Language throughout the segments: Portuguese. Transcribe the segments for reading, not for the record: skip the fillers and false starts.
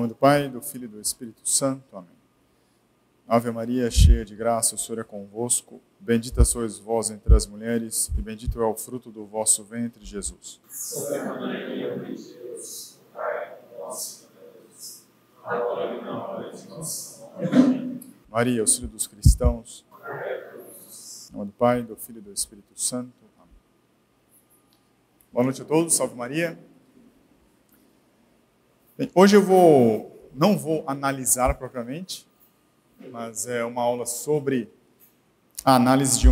nome do Pai, do Filho e do Espírito Santo. Amém. Ave Maria, cheia de graça, o Senhor é convosco. Bendita sois vós entre as mulheres, e bendito é o fruto do vosso ventre, Jesus. Santa Maria, Mãe de Deus, Pai nosso, agora e na hora de nossa morte. Amém. Maria, auxílio dos cristãos. Em nome do Pai, do Filho e do Espírito Santo. Amém. Boa noite a todos, salve Maria. Bem, hoje eu não vou analisar propriamente, mas é uma aula sobre a análise de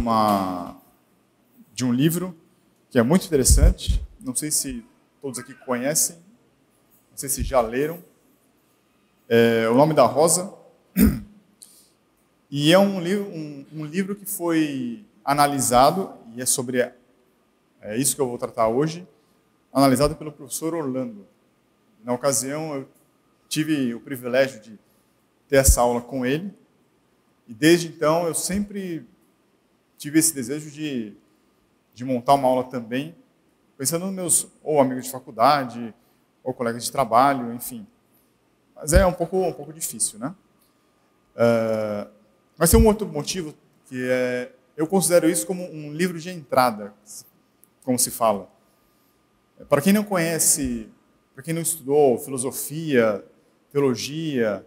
um livro que é muito interessante. Não sei se todos aqui conhecem, não sei se já leram. É O Nome da Rosa. E é um livro que foi analisado, e é sobre isso que eu vou tratar hoje, analisado pelo professor Orlando. Na ocasião, eu tive o privilégio de ter essa aula com ele, e desde então eu sempre tive esse desejo de montar uma aula também, pensando nos meus ou amigos de faculdade, ou colegas de trabalho, enfim. Mas é um pouco difícil, né? Mas tem um outro motivo, que eu considero isso como um livro de entrada, como se fala. Para quem não conhece, para quem não estudou filosofia, teologia,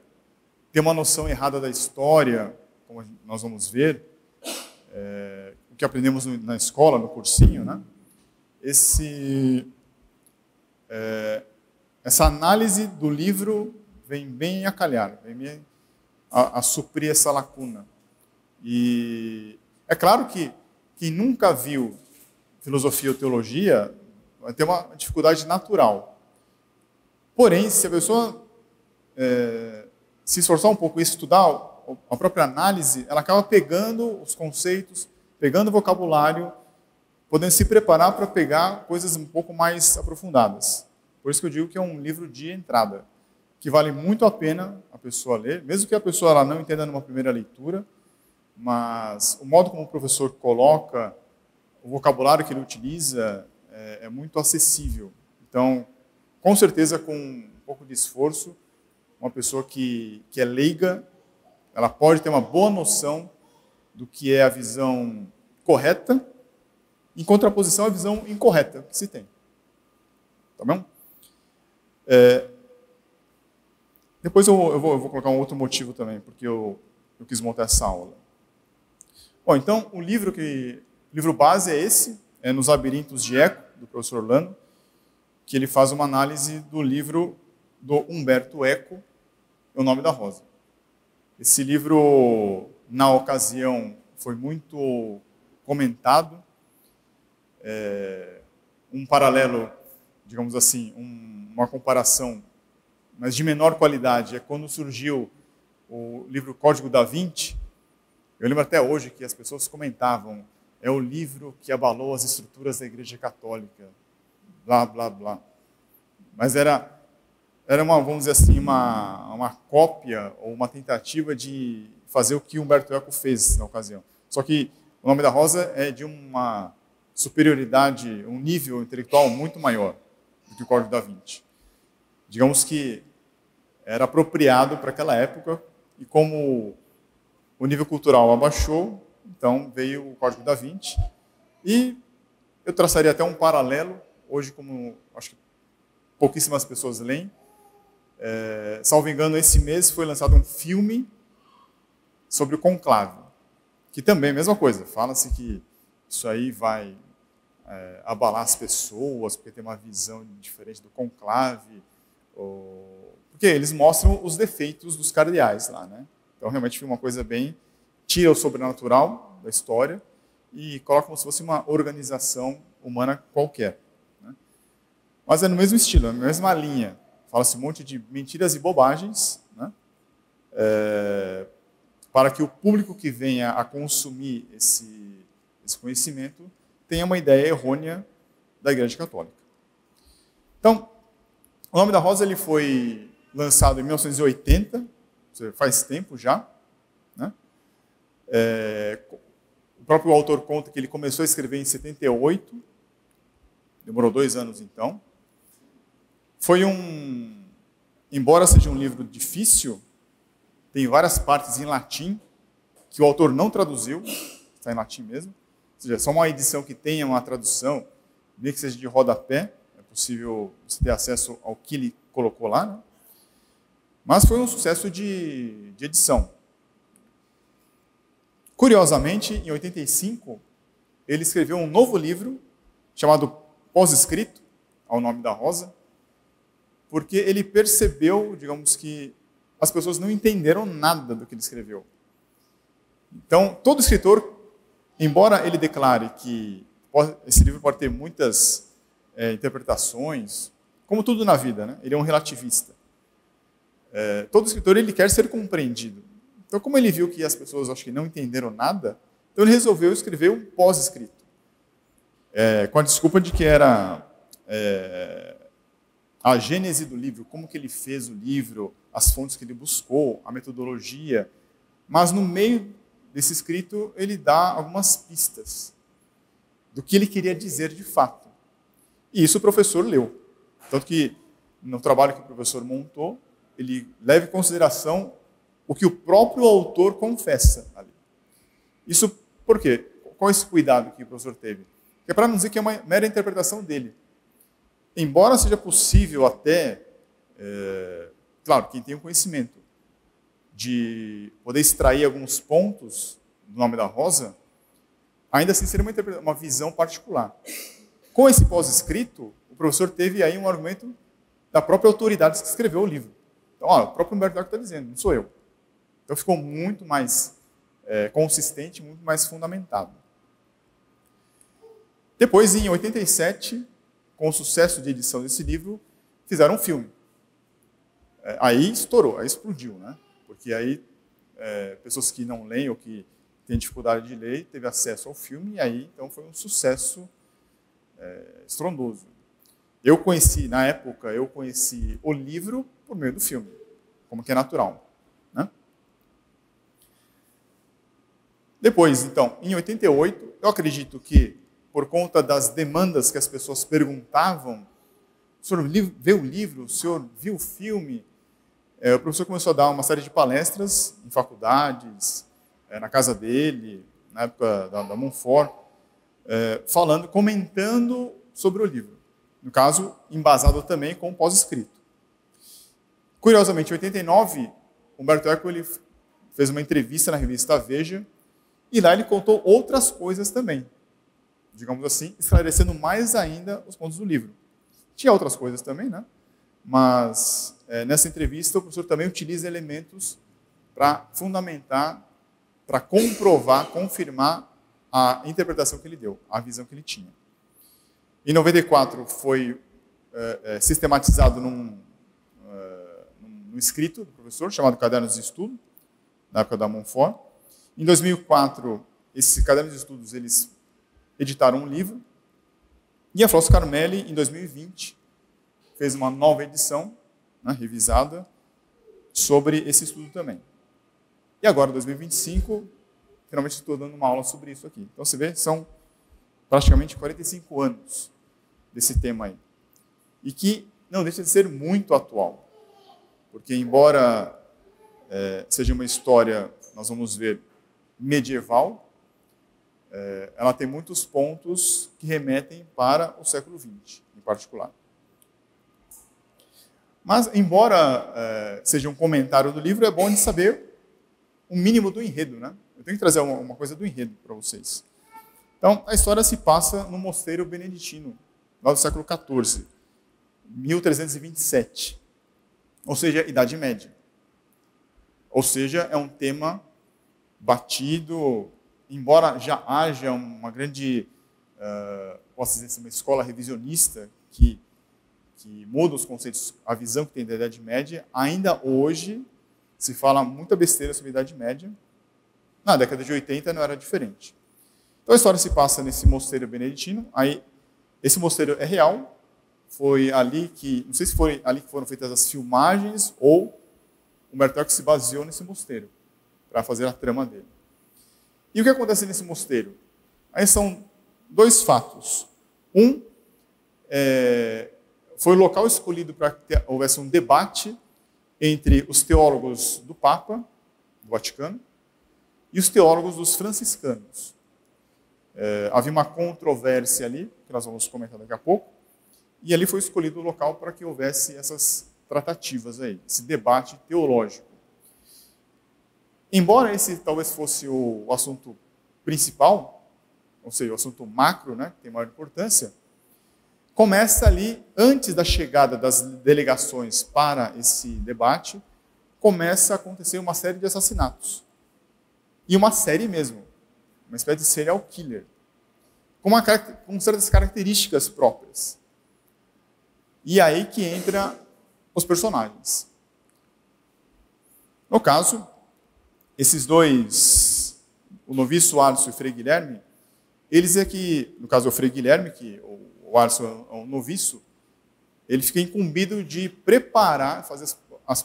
tem uma noção errada da história, como nós vamos ver, o que aprendemos na escola, no cursinho, né? Essa análise do livro vem bem a calhar, vem bem a suprir essa lacuna. E é claro que quem nunca viu filosofia ou teologia vai ter uma dificuldade natural. Porém, se a pessoa se esforçar um pouco e estudar a própria análise, ela acaba pegando os conceitos, pegando o vocabulário, podendo se preparar para pegar coisas um pouco mais aprofundadas. Por isso que eu digo que é um livro de entrada, que vale muito a pena a pessoa ler, mesmo que a pessoa ela não entenda numa primeira leitura, mas o modo como o professor coloca, o vocabulário que ele utiliza é muito acessível. Então, com certeza, com um pouco de esforço, uma pessoa que é leiga, ela pode ter uma boa noção do que é a visão correta, em contraposição à visão incorreta que se tem. Tá bom? Depois eu vou colocar um outro motivo também, porque eu quis montar essa aula. Bom, então, o livro base é esse, é Nos Labirintos de Eco, do professor Orlando, que ele faz uma análise do livro do Humberto Eco, O Nome da Rosa. Esse livro, na ocasião, foi muito comentado. Um paralelo, digamos assim, uma comparação, mas de menor qualidade, é quando surgiu o livro Código da Vinci. Eu lembro até hoje que as pessoas comentavam, é o livro que abalou as estruturas da Igreja Católica, blá, blá, blá. Mas era vamos dizer assim, uma cópia ou uma tentativa de fazer o que Humberto Eco fez na ocasião. Só que O Nome da Rosa é de uma superioridade, um nível intelectual muito maior do que o Código da Vinci. Digamos que era apropriado para aquela época, e como o nível cultural abaixou, então veio o Código da Vinci. E eu traçaria até um paralelo, hoje, como acho que pouquíssimas pessoas leem, salvo engano, esse mês foi lançado um filme sobre o conclave, que também é a mesma coisa. Fala-se que isso aí vai abalar as pessoas, porque tem uma visão diferente do conclave, porque eles mostram os defeitos dos cardeais lá, né? Então, realmente, foi uma coisa bem... Tira o sobrenatural da história e coloca como se fosse uma organização humana qualquer, né? Mas é no mesmo estilo, é na mesma linha. Fala-se um monte de mentiras e bobagens, né? Para que o público que venha a consumir esse conhecimento tenha uma ideia errônea da Igreja Católica. Então, O Nome da Rosa ele foi lançado em 1980, faz tempo já, né? O próprio autor conta que ele começou a escrever em 78, demorou 2 anos então. Foi embora seja um livro difícil, tem várias partes em latim que o autor não traduziu, está em latim mesmo. Ou seja, é só uma edição que tenha uma tradução, nem que seja de rodapé, é possível você ter acesso ao que ele colocou lá, né? Mas foi um sucesso de edição. Curiosamente, em 85, ele escreveu um novo livro chamado Pós-Escrito, ao nome da Rosa, porque ele percebeu, digamos que, as pessoas não entenderam nada do que ele escreveu. Então, todo escritor, embora ele declare que esse livro pode ter muitas interpretações, como tudo na vida, né? Ele é um relativista. Todo escritor ele quer ser compreendido. Então, como ele viu que as pessoas acho que não entenderam nada, então ele resolveu escrever um pós-escrito. Com a desculpa de que era a gênese do livro, como que ele fez o livro, as fontes que ele buscou, a metodologia. Mas no meio desse escrito ele dá algumas pistas do que ele queria dizer de fato. E isso o professor leu. Tanto que no trabalho que o professor montou, ele leva em consideração o que o próprio autor confessa ali. Isso por quê? Qual é esse cuidado que o professor teve? É para não dizer que é uma mera interpretação dele. Embora seja possível até, claro, quem tem o conhecimento de poder extrair alguns pontos do nome da Rosa, ainda assim seria uma visão particular. Com esse pós-escrito, o professor teve aí um argumento da própria autoridade que escreveu o livro. Então, o próprio Humberto Eco está dizendo, não sou eu. Então ficou muito mais consistente, muito mais fundamentado. Depois, em 87, com o sucesso de edição desse livro, fizeram um filme. Aí estourou, aí explodiu, né? Porque aí pessoas que não leem ou que têm dificuldade de ler, teve acesso ao filme, e aí então foi um sucesso estrondoso. Na época, eu conheci o livro por meio do filme, como que é natural, né? Depois, então, em 88, eu acredito que, por conta das demandas que as pessoas perguntavam, o senhor viu o livro, o senhor viu o filme? O professor começou a dar uma série de palestras em faculdades, na casa dele, na época da Montfort, comentando sobre o livro. No caso, embasado também com o pós-escrito. Curiosamente, em 89, Humberto Eco ele fez uma entrevista na revista Veja, e lá ele contou outras coisas também, digamos assim, esclarecendo mais ainda os pontos do livro. Tinha outras coisas também, né? Mas nessa entrevista o professor também utiliza elementos para fundamentar, para comprovar, confirmar a interpretação que ele deu, a visão que ele tinha. Em 94 foi sistematizado num escrito do professor, chamado Cadernos de Estudo, na época da Montfort. Em 2004, esses cadernos de estudos, eles editaram um livro. E a Fausto Carmelli, em 2020, fez uma nova edição, né, revisada, sobre esse estudo também. E agora, em 2025, finalmente estou dando uma aula sobre isso aqui. Então, você vê, são praticamente 45 anos desse tema aí. E que não deixa de ser muito atual. Porque, embora seja uma história, nós vamos ver, medieval, ela tem muitos pontos que remetem para o século XX, em particular. Mas, embora seja um comentário do livro, é bom de saber o mínimo do enredo, né? Eu tenho que trazer uma coisa do enredo para vocês. Então, a história se passa no mosteiro beneditino, lá do século XIV, 1327. Ou seja, Idade Média. Ou seja, é um tema batido, embora já haja uma grande, posso dizer assim, uma escola revisionista que muda os conceitos, a visão que tem da Idade Média, ainda hoje se fala muita besteira sobre a Idade Média. Na década de 80 não era diferente. Então a história se passa nesse mosteiro beneditino. Aí, esse mosteiro é real. Foi ali que, não sei se foi ali que foram feitas as filmagens ou o Humberto Eco se baseou nesse mosteiro para fazer a trama dele. E o que acontece nesse mosteiro? Aí são dois fatos. Um, foi o local escolhido para que houvesse um debate entre os teólogos do Papa, do Vaticano, e os teólogos dos franciscanos. Havia uma controvérsia ali, que nós vamos comentar daqui a pouco, e ali foi escolhido o local para que houvesse essas tratativas aí, esse debate teológico. Embora esse talvez fosse o assunto principal, ou seja, o assunto macro, né, que tem maior importância, começa ali, antes da chegada das delegações para esse debate, começa a acontecer uma série de assassinatos. E uma série mesmo, uma espécie de serial killer, com certas características próprias. E aí que entra os personagens. No caso, esses dois, o noviço Arço e o Frei Guilherme, eles é que, no caso o Frei Guilherme, que o Arço é um noviço, ele fica incumbido de preparar, fazer a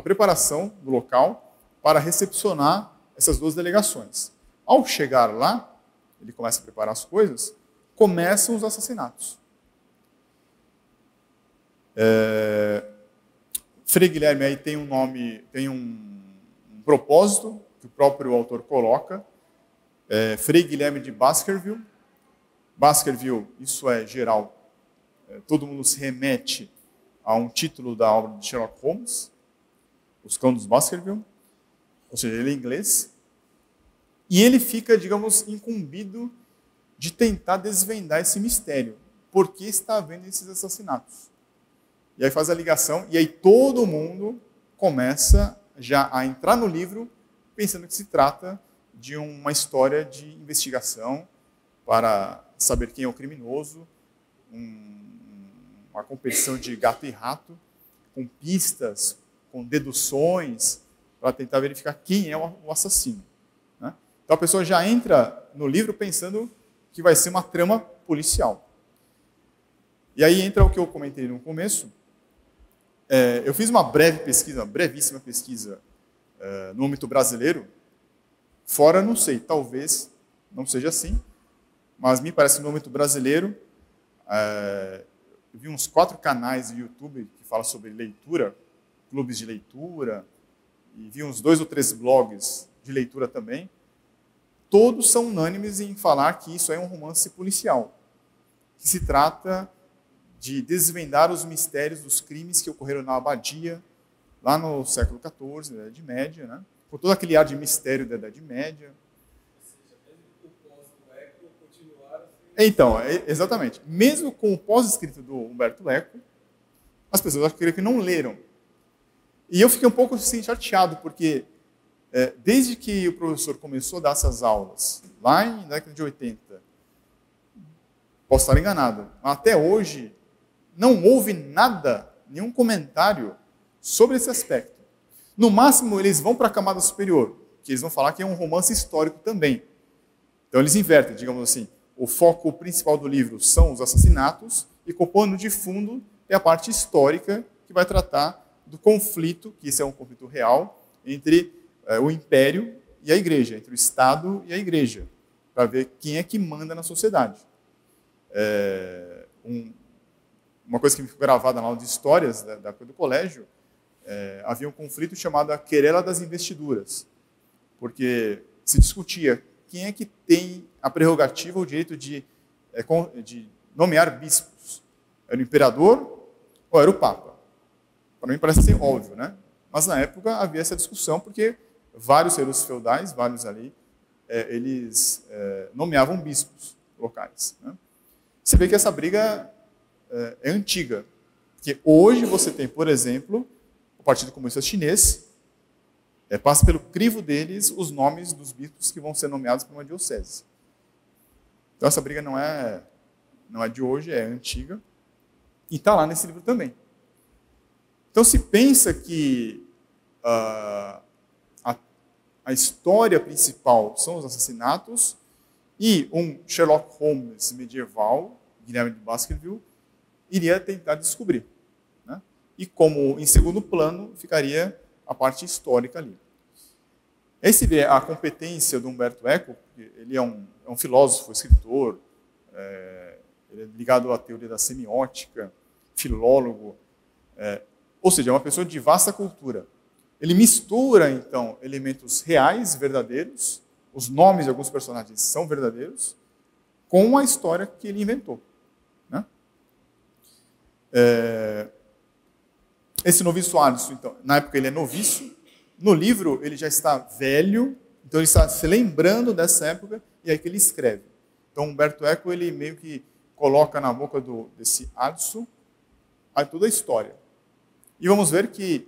preparação do local para recepcionar essas duas delegações. Ao chegar lá, ele começa a preparar as coisas, começam os assassinatos. Frei Guilherme aí tem um nome, tem um propósito que o próprio autor coloca, Frei Guilherme de Baskerville. Baskerville, isso é geral, todo mundo se remete a um título da obra de Sherlock Holmes, Os Contos de Baskerville, ou seja, ele é inglês, e ele fica, digamos, incumbido de tentar desvendar esse mistério. Por que está havendo esses assassinatos? E aí faz a ligação, e aí todo mundo começa já a entrar no livro pensando que se trata de uma história de investigação para saber quem é o criminoso, uma competição de gato e rato, com pistas, com deduções, para tentar verificar quem é o assassino. Né? Então a pessoa já entra no livro pensando que vai ser uma trama policial. E aí entra o que eu comentei no começo. Eu fiz uma breve pesquisa, uma brevíssima pesquisa no âmbito brasileiro. Fora, não sei, talvez não seja assim, mas me parece que no âmbito brasileiro, eu vi uns 4 canais no YouTube que falam sobre leitura, clubes de leitura, e vi uns 2 ou 3 blogs de leitura também. Todos são unânimes em falar que isso é um romance policial, que se trata de desvendar os mistérios dos crimes que ocorreram na abadia, lá no século XIV, na Idade Média, né? Com todo aquele ar de mistério da Idade Média. Então, exatamente. Mesmo com o pós-escrito do Umberto Eco, as pessoas acham que não leram. E eu fiquei um pouco assim, chateado, porque desde que o professor começou a dar essas aulas, lá na década de 80, posso estar enganado, até hoje não houve nada, nenhum comentário sobre esse aspecto. No máximo, eles vão para a camada superior, que eles vão falar que é um romance histórico também. Então, eles invertem, digamos assim. O foco principal do livro são os assassinatos, e com o pano de fundo é a parte histórica, que vai tratar do conflito, que esse é um conflito real, entre o Império e a Igreja, entre o Estado e a Igreja, para ver quem é que manda na sociedade. Uma coisa que me ficou gravada na aula de histórias da do colégio, havia um conflito chamado a querela das investiduras, porque se discutia quem é que tem a prerrogativa, o direito de nomear bispos. Era o imperador ou era o papa? Para mim parece ser óbvio, né? Mas na época havia essa discussão, porque vários reinos feudais, vários ali, eles nomeavam bispos locais. Né? Você vê que essa briga é antiga. Porque hoje você tem, por exemplo, o Partido Comunista Chinês, passa pelo crivo deles os nomes dos bispos que vão ser nomeados para uma diocese. Então essa briga não é de hoje, é antiga. E está lá nesse livro também. Então se pensa que a história principal são os assassinatos e um Sherlock Holmes medieval, Guilherme de Baskerville, iria tentar descobrir. Né? E como em segundo plano ficaria a parte histórica ali. Aí se vê a competência do Umberto Eco, ele é um filósofo, escritor, ele é ligado à teoria da semiótica, filólogo. Ou seja, é uma pessoa de vasta cultura. Ele mistura, então, elementos reais, verdadeiros, os nomes de alguns personagens são verdadeiros, com a história que ele inventou. Né? Esse noviço Alisson, então, na época ele é noviço, no livro ele já está velho, então ele está se lembrando dessa época, e é aí que ele escreve. Então Humberto Eco, ele meio que coloca na boca desse Alisson toda a história. E vamos ver que,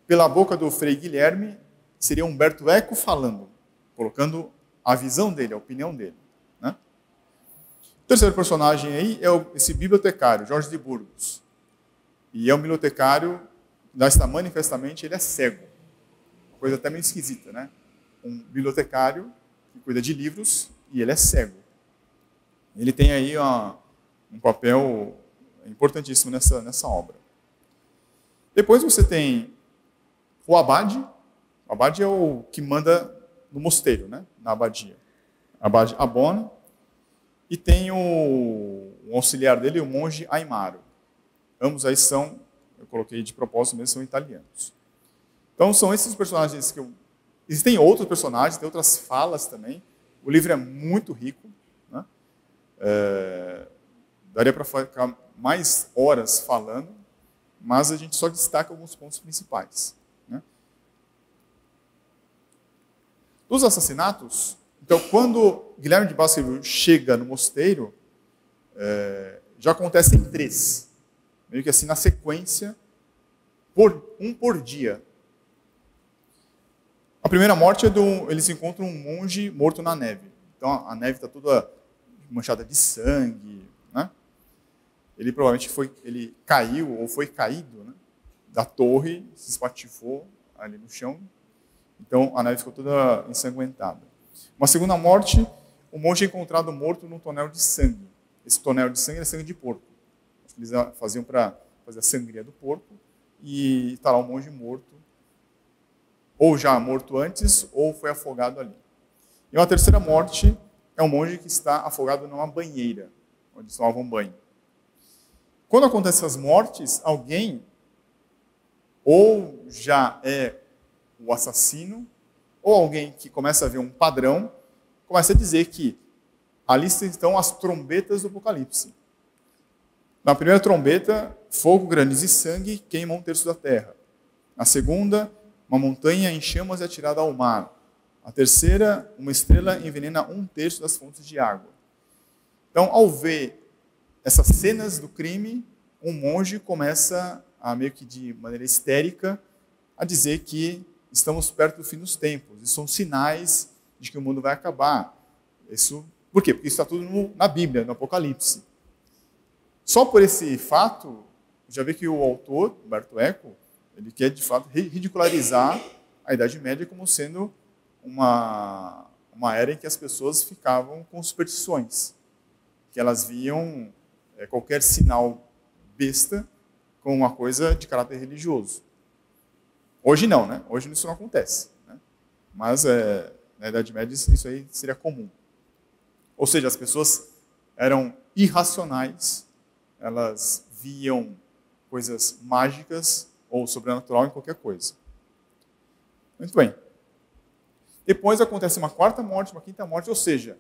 pela boca do Frei Guilherme, seria Humberto Eco falando, colocando a visão dele, a opinião dele. Né? O terceiro personagem aí é esse bibliotecário, Jorge de Burgos. E é um bibliotecário, manifestamente, ele é cego. Coisa até meio esquisita, né? Um bibliotecário que cuida de livros e ele é cego. Ele tem aí um papel importantíssimo nessa obra. Depois você tem o abade. O abade é o que manda no mosteiro, né? Na abadia. Abade Abona. E tem o auxiliar dele, o monge Aimaro. Ambos aí eu coloquei de propósito mesmo, são italianos. Então são esses personagens que Existem outros personagens, tem outras falas também. O livro é muito rico. Né? Daria para ficar mais horas falando, mas a gente só destaca alguns pontos principais. Né? Dos assassinatos, então, quando Guilherme de Baskerville chega no mosteiro, já acontecem 3. Meio que assim, na sequência, um por dia. A primeira morte eles encontram um monge morto na neve. Então, a neve está toda manchada de sangue. Né? Ele provavelmente ele caiu ou foi caído, né, da torre, se espatifou ali no chão. Então, a neve ficou toda ensanguentada. Uma segunda morte, o monge é encontrado morto num tonel de sangue. Esse tonel de sangue é sangue de porco. Eles faziam para fazer a sangria do porco. E está lá o monge morto, ou já morto antes, ou foi afogado ali. E uma terceira morte é um monge que está afogado numa banheira, onde tomavam banho. Quando acontecem essas mortes, alguém ou já é o assassino, ou alguém que começa a ver um padrão, começa a dizer que ali estão as trombetas do Apocalipse. Na primeira trombeta, fogo, granizo e sangue queimam 1/3 da terra. Na segunda, uma montanha em chamas é atirada ao mar. A terceira, uma estrela envenena 1/3 das fontes de água. Então, ao ver essas cenas do crime, um monge começa a, meio que de maneira histérica, a dizer que estamos perto do fim dos tempos. Isso são sinais de que o mundo vai acabar. Por quê? Porque isso está tudo na Bíblia, no Apocalipse. Só por esse fato, já vê que o autor, Humberto Eco, ele quer, de fato, ridicularizar a Idade Média como sendo uma era em que as pessoas ficavam com superstições, que elas viam qualquer sinal besta como uma coisa de caráter religioso. Hoje não, né? Hoje isso não acontece. Né? Mas na Idade Média isso aí seria comum. Ou seja, as pessoas eram irracionais, elas viam coisas mágicas ou sobrenatural em qualquer coisa. Muito bem. Depois acontece uma quarta morte, uma quinta morte, ou seja,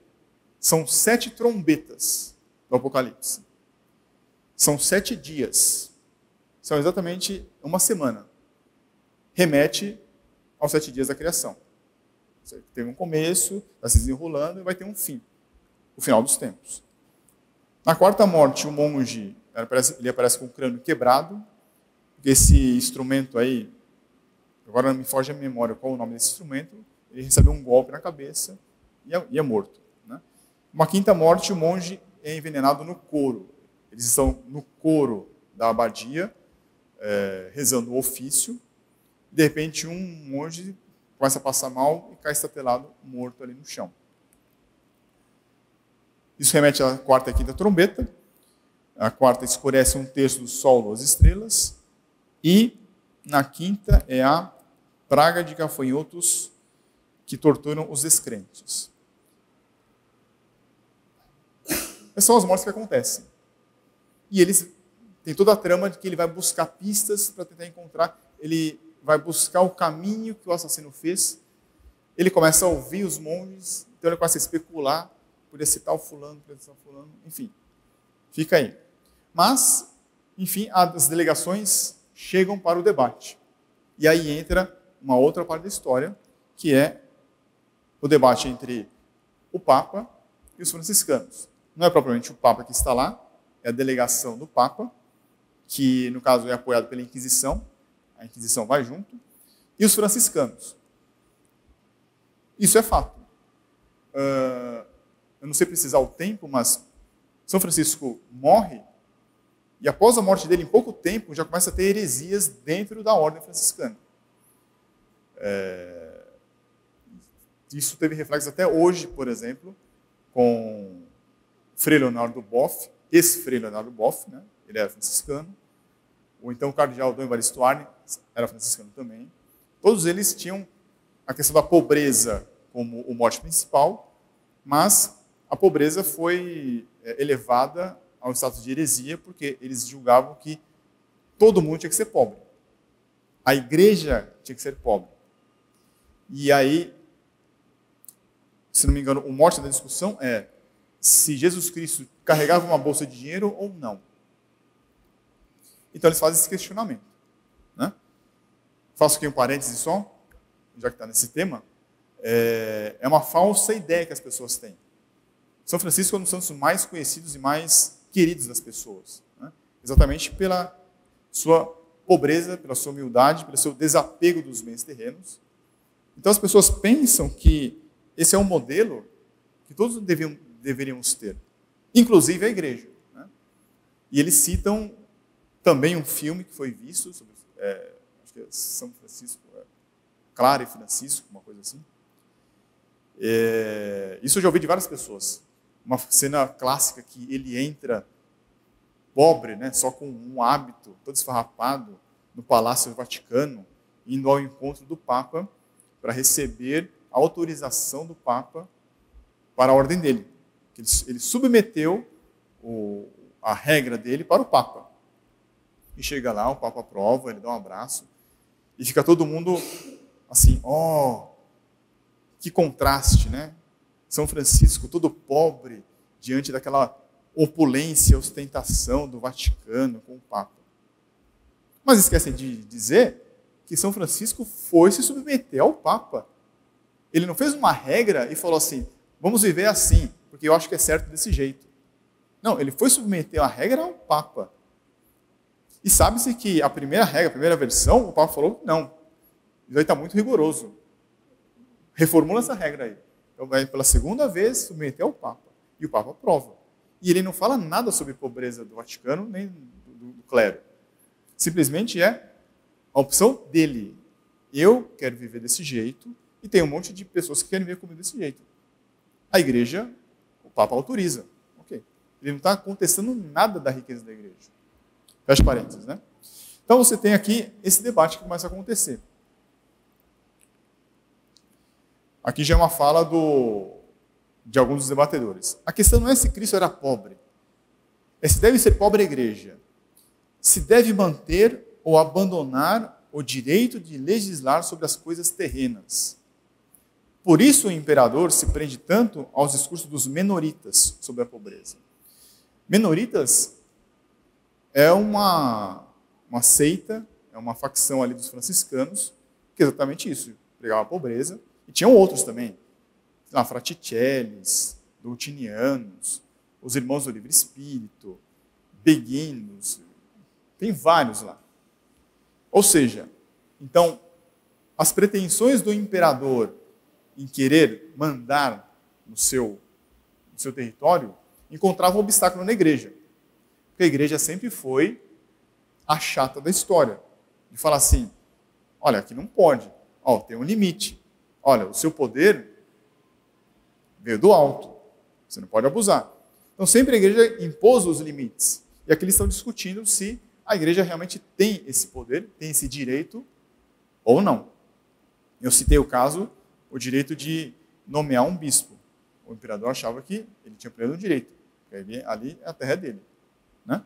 são 7 trombetas do Apocalipse. São 7 dias. São exatamente uma semana. Remete aos 7 dias da criação. Teve um começo, está se desenrolando e vai ter um fim. O final dos tempos. Na quarta morte, o monge ele aparece com o crânio quebrado. Esse instrumento aí, agora não me foge a memória qual é o nome desse instrumento, ele recebeu um golpe na cabeça e é morto. Né? Uma quinta morte, o monge é envenenado no coro. Eles estão no coro da abadia, rezando o ofício. De repente, um monge começa a passar mal e cai estatelado, morto ali no chão. Isso remete à quarta e quinta trombeta. A quarta escurece 1/3 do sol ou as estrelas. E na quinta é a praga de gafanhotos que torturam os descrentes. Essas são as mortes que acontecem. E eles tem toda a trama de que ele vai buscar pistas para tentar encontrar, ele vai buscar o caminho que o assassino fez. Ele começa a ouvir os monges, então ele começa a especular, podia ser tal fulano, podia ser tal fulano, enfim. Fica aí. Mas, enfim, as delegações chegam para o debate. E aí entra uma outra parte da história, que é o debate entre o Papa e os franciscanos. Não é propriamente o Papa que está lá, é a delegação do Papa, que no caso é apoiado pela Inquisição, a Inquisição vai junto, e os franciscanos. Isso é fato. Eu não sei precisar o tempo, mas São Francisco morre, e após a morte dele, em pouco tempo, já começa a ter heresias dentro da ordem franciscana. Isso teve reflexo até hoje, por exemplo, com Frei Leonardo Boff, ex-Frei Leonardo Boff, né? Ele era franciscano, ou então o cardeal Dom Evaristo Arne era franciscano também. Todos eles tinham a questão da pobreza como o mote principal, mas a pobreza foi elevada ao status de heresia, porque eles julgavam que todo mundo tinha que ser pobre. A igreja tinha que ser pobre. E aí, se não me engano, o mote da discussão é se Jesus Cristo carregava uma bolsa de dinheiro ou não. Então eles fazem esse questionamento. Né? Faço aqui um parêntese só, já que está nesse tema. É uma falsa ideia que as pessoas têm. São Francisco é um dos santos mais conhecidos e mais queridos das pessoas. Né? Exatamente pela sua pobreza, pela sua humildade, pelo seu desapego dos bens terrenos. Então as pessoas pensam que esse é um modelo que todos deveríamos ter, inclusive a igreja. Né? E eles citam também um filme que foi visto, sobre, acho que é São Francisco, Clara e Francisco, uma coisa assim. Isso eu já ouvi de várias pessoas. Uma cena clássica que ele entra pobre, né, só com um hábito, todo esfarrapado, no Palácio do Vaticano, indo ao encontro do Papa para receber a autorização do Papa para a ordem dele. Ele submeteu a regra dele para o Papa. E chega lá, o Papa aprova, ele dá um abraço, e fica todo mundo assim, que contraste, né? São Francisco, todo pobre, diante daquela opulência, ostentação do Vaticano com o Papa. Mas esquecem de dizer que São Francisco foi se submeter ao Papa. Ele não fez uma regra e falou assim, vamos viver assim, porque eu acho que é certo desse jeito. Não, ele foi submeter a regra ao Papa. E sabe-se que a primeira regra, a primeira versão, o Papa falou, não, isso aí está muito rigoroso. Reformula essa regra aí. Então vai pela segunda vez submeter ao Papa. E o Papa aprova. E ele não fala nada sobre pobreza do Vaticano, nem do clero. Simplesmente é a opção dele. Eu quero viver desse jeito, e tem um monte de pessoas que querem viver comigo desse jeito. A igreja, o Papa autoriza. Ok. Ele não está contestando nada da riqueza da igreja. Fecha parênteses, né? Então você tem aqui esse debate que começa a acontecer. Aqui já é uma fala de alguns dos debatedores. A questão não é se Cristo era pobre. É se deve ser pobre a igreja. Se deve manter ou abandonar o direito de legislar sobre as coisas terrenas. Por isso o imperador se prende tanto aos discursos dos menoritas sobre a pobreza. Menoritas é uma seita, é uma facção ali dos franciscanos, que é exatamente isso, pregava a pobreza. E tinham outros também, Fraticellis, Doltinianos, os Irmãos do Livre Espírito, Beguinos, tem vários lá. Ou seja, então, as pretensões do imperador em querer mandar no seu território encontravam obstáculo na igreja. Porque a igreja sempre foi a chata da história. De falar assim, olha, aqui não pode, tem um limite. Olha, o seu poder veio do alto, você não pode abusar. Então sempre a igreja impôs os limites. E aqui eles estão discutindo se a igreja realmente tem esse poder, tem esse direito ou não. Eu citei o caso, o direito de nomear um bispo. O imperador achava que ele tinha pleno direito, porque ali é a terra dele. Né?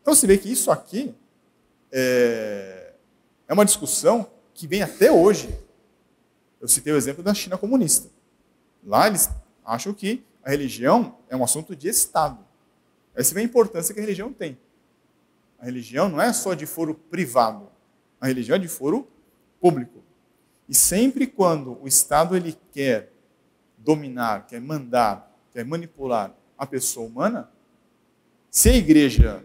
Então você vê que isso aqui é uma discussão que vem até hoje. Eu citei o exemplo da China comunista. Lá eles acham que a religião é um assunto de Estado. Aí você vê a importância que a religião tem. A religião não é só de foro privado. A religião é de foro público. E sempre quando o Estado ele quer dominar, quer mandar, quer manipular a pessoa humana, se a igreja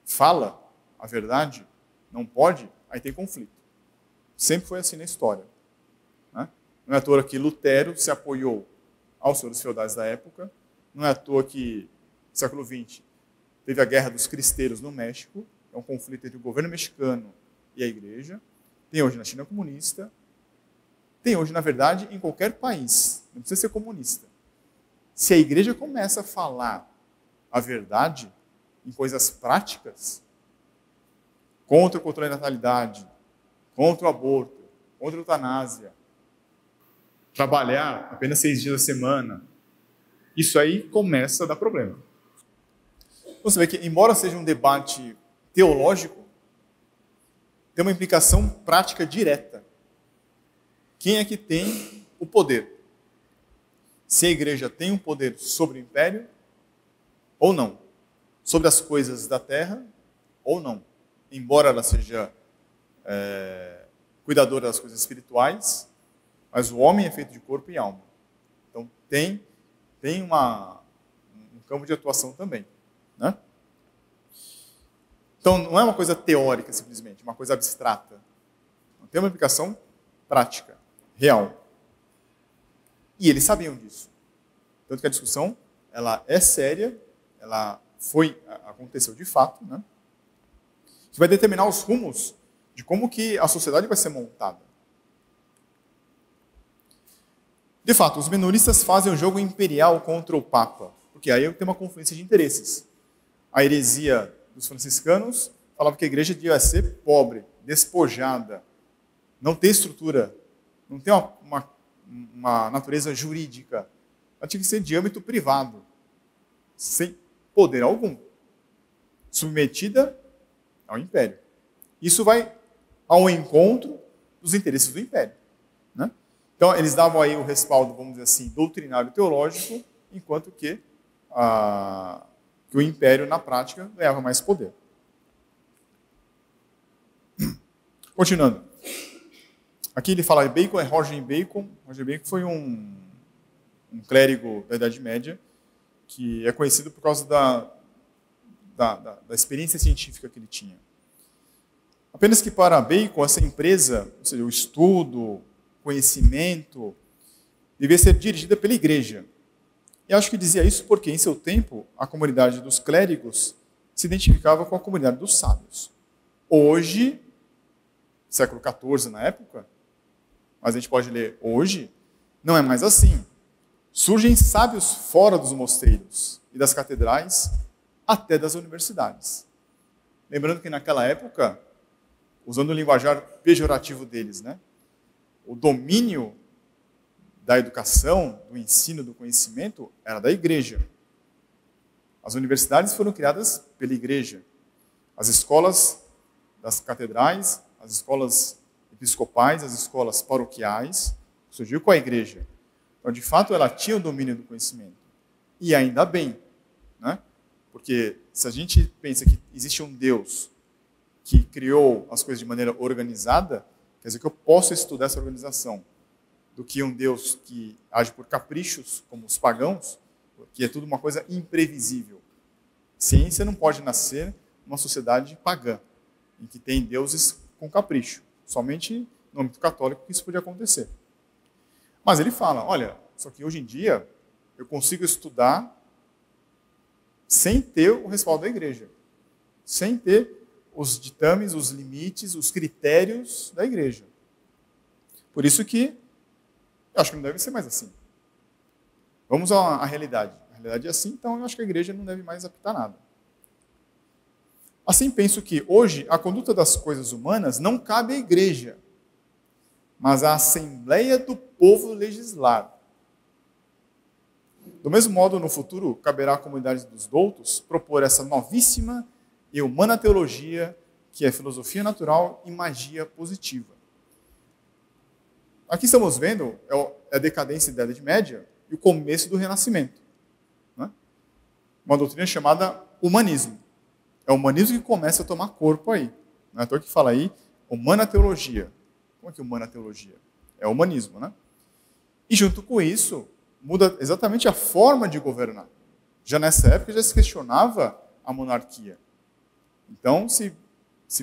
fala a verdade, não pode, aí tem conflito. Sempre foi assim na história. Né? Não é à toa que Lutero se apoiou aos senhores feudais da época, não é à toa que, no século XX, teve a Guerra dos Cristeiros no México, é um conflito entre o governo mexicano e a igreja, tem hoje na China comunista, tem hoje, na verdade, em qualquer país, não precisa ser comunista. Se a igreja começa a falar a verdade em coisas práticas, contra o controle da natalidade, contra o aborto, contra a eutanásia, trabalhar apenas 6 dias da semana, isso aí começa a dar problema. Você vê que, embora seja um debate teológico, tem uma implicação prática direta. Quem é que tem o poder? Se a igreja tem um poder sobre o império ou não? Sobre as coisas da terra ou não? Embora ela seja cuidadora das coisas espirituais, mas o homem é feito de corpo e alma. Então tem um campo de atuação também. Né? Então não é uma coisa teórica simplesmente, uma coisa abstrata. Tem uma implicação prática, real. E eles sabiam disso. Tanto que a discussão ela é séria, ela aconteceu de fato, né? Que vai determinar os rumos de como que a sociedade vai ser montada. De fato, os menoristas fazem um jogo imperial contra o Papa, porque aí tem uma confluência de interesses. A heresia dos franciscanos falava que a igreja devia ser pobre, despojada, não ter estrutura, não ter uma natureza jurídica. Ela tinha que ser de âmbito privado, sem poder algum, submetida ao império. Isso vai ao encontro dos interesses do império. Né? Então, eles davam aí o respaldo, vamos dizer assim, doutrinário teológico, enquanto que o império, na prática, ganhava mais poder. Continuando. Aqui ele fala de Bacon, é Roger Bacon. Roger Bacon foi um clérigo da Idade Média que é conhecido por causa da experiência científica que ele tinha. Apenas que para Bacon, essa empresa, ou seja, o estudo, conhecimento, devia ser dirigida pela igreja. E acho que dizia isso porque, em seu tempo, a comunidade dos clérigos se identificava com a comunidade dos sábios. Hoje, século XIV na época, mas a gente pode ler hoje, não é mais assim. Surgem sábios fora dos mosteiros e das catedrais, até das universidades. Lembrando que naquela época, usando o linguajar pejorativo deles, né, o domínio da educação, do ensino, do conhecimento, era da igreja. As universidades foram criadas pela igreja. As escolas das catedrais, as escolas episcopais, as escolas paroquiais, surgiu com a igreja. Então, de fato, ela tinha o domínio do conhecimento. E ainda bem, né? Porque se a gente pensa que existe um Deus que criou as coisas de maneira organizada, quer dizer que eu posso estudar essa organização, do que um Deus que age por caprichos, como os pagãos, que é tudo uma coisa imprevisível. Ciência não pode nascer numa sociedade pagã, em que tem deuses com capricho. Somente no âmbito católico que isso podia acontecer. Mas ele fala, olha, só que hoje em dia eu consigo estudar sem ter o respaldo da igreja, sem ter os ditames, os limites, os critérios da igreja. Por isso que eu acho que não deve ser mais assim. Vamos à realidade. A realidade é assim, então eu acho que a igreja não deve mais apitar nada. Assim, penso que hoje a conduta das coisas humanas não cabe à igreja, mas à Assembleia do Povo legislar. Do mesmo modo, no futuro, caberá à comunidade dos doutos propor essa novíssima e humana-teologia, que é filosofia natural e magia positiva. Aqui estamos vendo a decadência da Idade Média e o começo do Renascimento. Né? Uma doutrina chamada humanismo. É o humanismo que começa a tomar corpo aí. Não é à toa que fala aí, humana-teologia. Como é que é humana-teologia? É o humanismo, né? E junto com isso, muda exatamente a forma de governar. Já nessa época já se questionava a monarquia. Então, se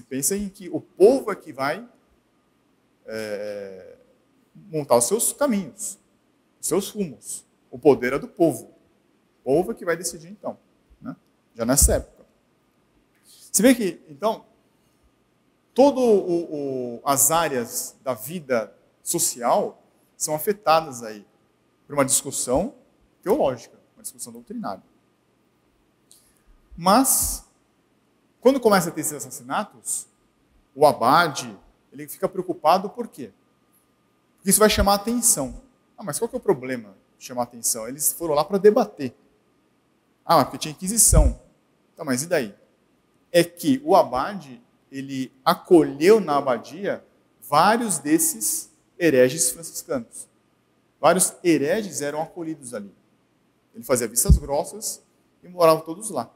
pensa em que o povo é que vai montar os seus caminhos, os seus rumos. O poder é do povo. O povo é que vai decidir, então. Né? Já nessa época. Você vê que, então, todas as áreas da vida social são afetadas aí por uma discussão teológica, uma discussão doutrinária. Mas, quando começa a ter esses assassinatos, o abade, ele fica preocupado por quê? Porque isso vai chamar a atenção. Ah, mas qual que é o problema de chamar a atenção? Eles foram lá para debater. Ah, mas porque tinha Inquisição. Então, mas e daí? É que o abade, ele acolheu na abadia vários desses hereges franciscanos. Vários hereges eram acolhidos ali. Ele fazia vistas grossas e moravam todos lá.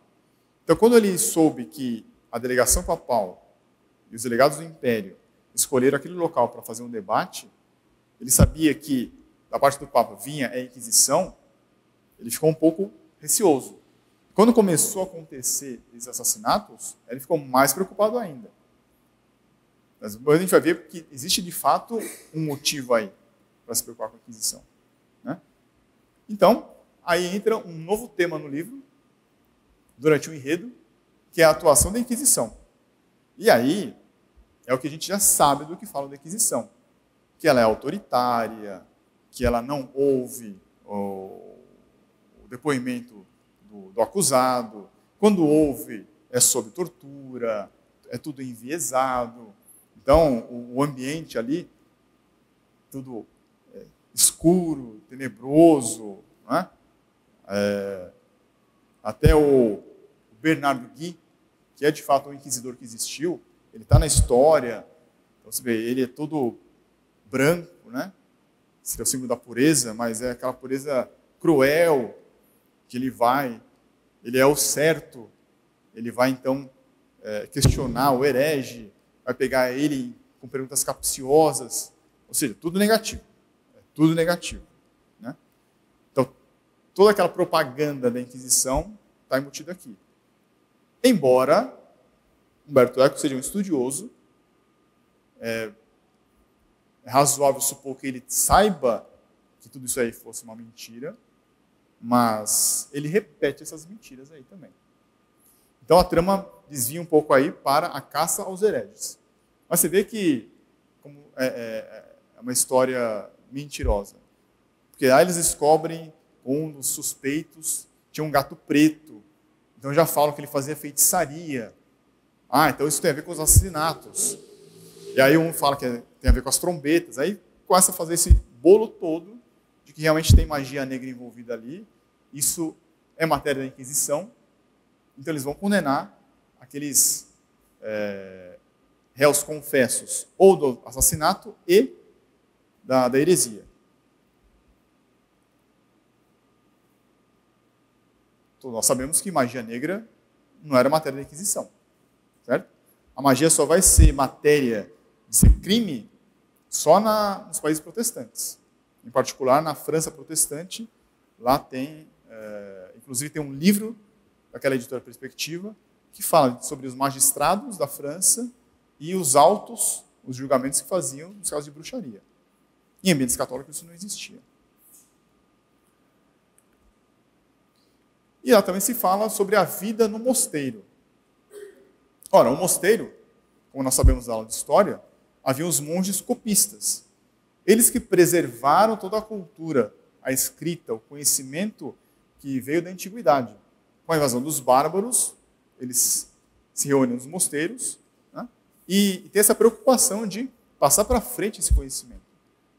Então, quando ele soube que a delegação papal e os delegados do império escolheram aquele local para fazer um debate, ele sabia que, da parte do Papa, vinha a Inquisição, ele ficou um pouco receoso. Quando começou a acontecer esses assassinatos, ele ficou mais preocupado ainda. Mas depois a gente vai ver que existe, de fato, um motivo aí para se preocupar com a Inquisição. Né? Então, aí entra um novo tema no livro, durante o enredo, que é a atuação da Inquisição. E aí, é o que a gente já sabe do que fala da Inquisição. Que ela é autoritária, que ela não ouve o depoimento do acusado. Quando ouve, é sob tortura, é tudo enviesado. Então, o ambiente ali, tudo escuro, tenebroso. Né? Até o Bernardo Guy, que é de fato um inquisidor que existiu, ele está na história. Então, você vê, ele é todo branco, né? Seria o símbolo da pureza, mas é aquela pureza cruel que ele é o certo, ele vai então questionar o herege, vai pegar ele com perguntas capciosas, ou seja, tudo negativo. Tudo negativo. Né? Então, toda aquela propaganda da Inquisição está embutida aqui. Embora Humberto Eco seja um estudioso, é razoável supor que ele saiba que tudo isso aí fosse uma mentira, mas ele repete essas mentiras aí também. Então a trama desvia um pouco aí para a caça aos hereges. Mas você vê que é uma história mentirosa. Porque aí eles descobrem um dos suspeitos tinha um gato preto. Então já falam que ele fazia feitiçaria. Ah, então isso tem a ver com os assassinatos. E aí um fala que tem a ver com as trombetas. Aí começa a fazer esse bolo todo de que realmente tem magia negra envolvida ali. Isso é matéria da Inquisição. Então eles vão condenar aqueles réus confessos ou do assassinato e da heresia. Então, nós sabemos que magia negra não era matéria da Inquisição. Certo? A magia só vai ser matéria de ser crime só nos países protestantes. Em particular, na França protestante, lá tem, inclusive tem um livro daquela editora Perspectiva, que fala sobre os magistrados da França e os autos, os julgamentos que faziam nos casos de bruxaria. Em ambientes católicos isso não existia. E lá também se fala sobre a vida no mosteiro. Ora, o mosteiro, como nós sabemos da aula de história, havia os monges copistas. Eles que preservaram toda a cultura, a escrita, o conhecimento que veio da antiguidade. Com a invasão dos bárbaros, eles se reúnem nos mosteiros, né, e tem essa preocupação de passar para frente esse conhecimento.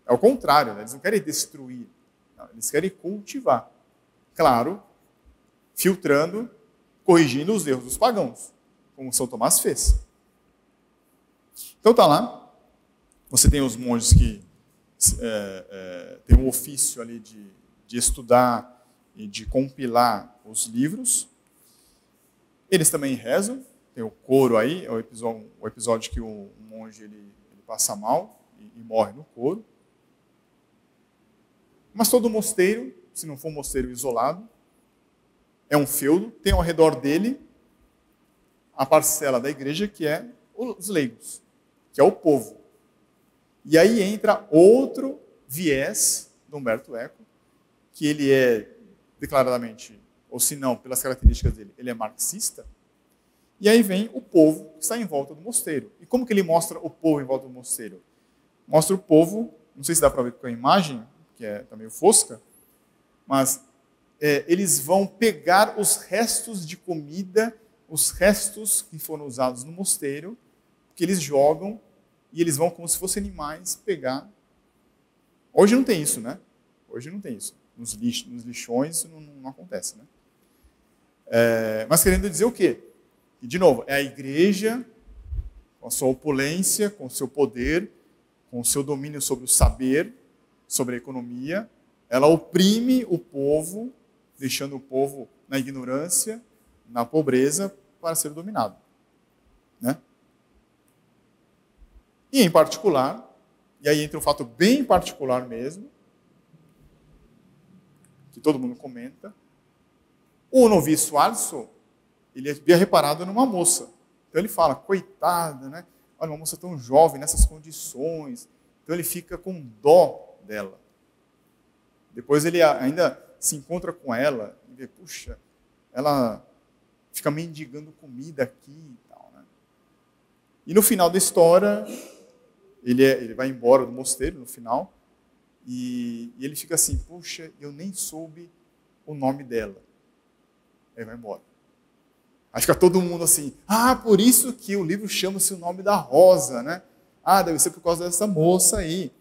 É o contrário, né, eles não querem destruir, não, eles querem cultivar. Claro, filtrando, corrigindo os erros dos pagãos. como São Tomás fez. Então tá lá, você tem os monges que têm o ofício ali de estudar e de compilar os livros. Eles também rezam, tem o coro aí, é o episódio que o monge ele passa mal e morre no coro. Mas todo mosteiro, se não for um mosteiro isolado, é um feudo, tem ao redor dele a parcela da igreja que é os leigos, que é o povo. E aí entra outro viés do Humberto Eco, que ele é declaradamente, ou se não, pelas características dele, ele é marxista. E aí vem o povo que está em volta do mosteiro. E como que ele mostra o povo em volta do mosteiro? Mostra o povo, não sei se dá para ver com a imagem, que é também o Fosca, mas eles vão pegar os restos de comida, os restos que foram usados no mosteiro, que eles jogam, e eles vão como se fossem animais pegar. Hoje não tem isso, né? Hoje não tem isso. Nos lixões isso não acontece, né? Mas querendo dizer o quê? E, de novo, é a igreja, com a sua opulência, com o seu poder, com o seu domínio sobre o saber, sobre a economia, ela oprime o povo, deixando o povo na ignorância, na pobreza, para ser dominado. Né? E, em particular, e aí entra um fato bem particular mesmo, que todo mundo comenta, o noviço Arso, ele havia reparado numa moça. Então ele fala, coitada, né? Olha, uma moça tão jovem, nessas condições. Então ele fica com dó dela. Depois ele ainda se encontra com ela e vê, puxa, ela fica mendigando comida aqui e tal, né? E no final da história, ele vai embora do mosteiro, no final, e ele fica assim, puxa, eu nem soube o nome dela. Aí vai embora. Aí fica todo mundo assim, por isso que o livro chama-se O Nome da Rosa, né? Deve ser por causa dessa moça aí,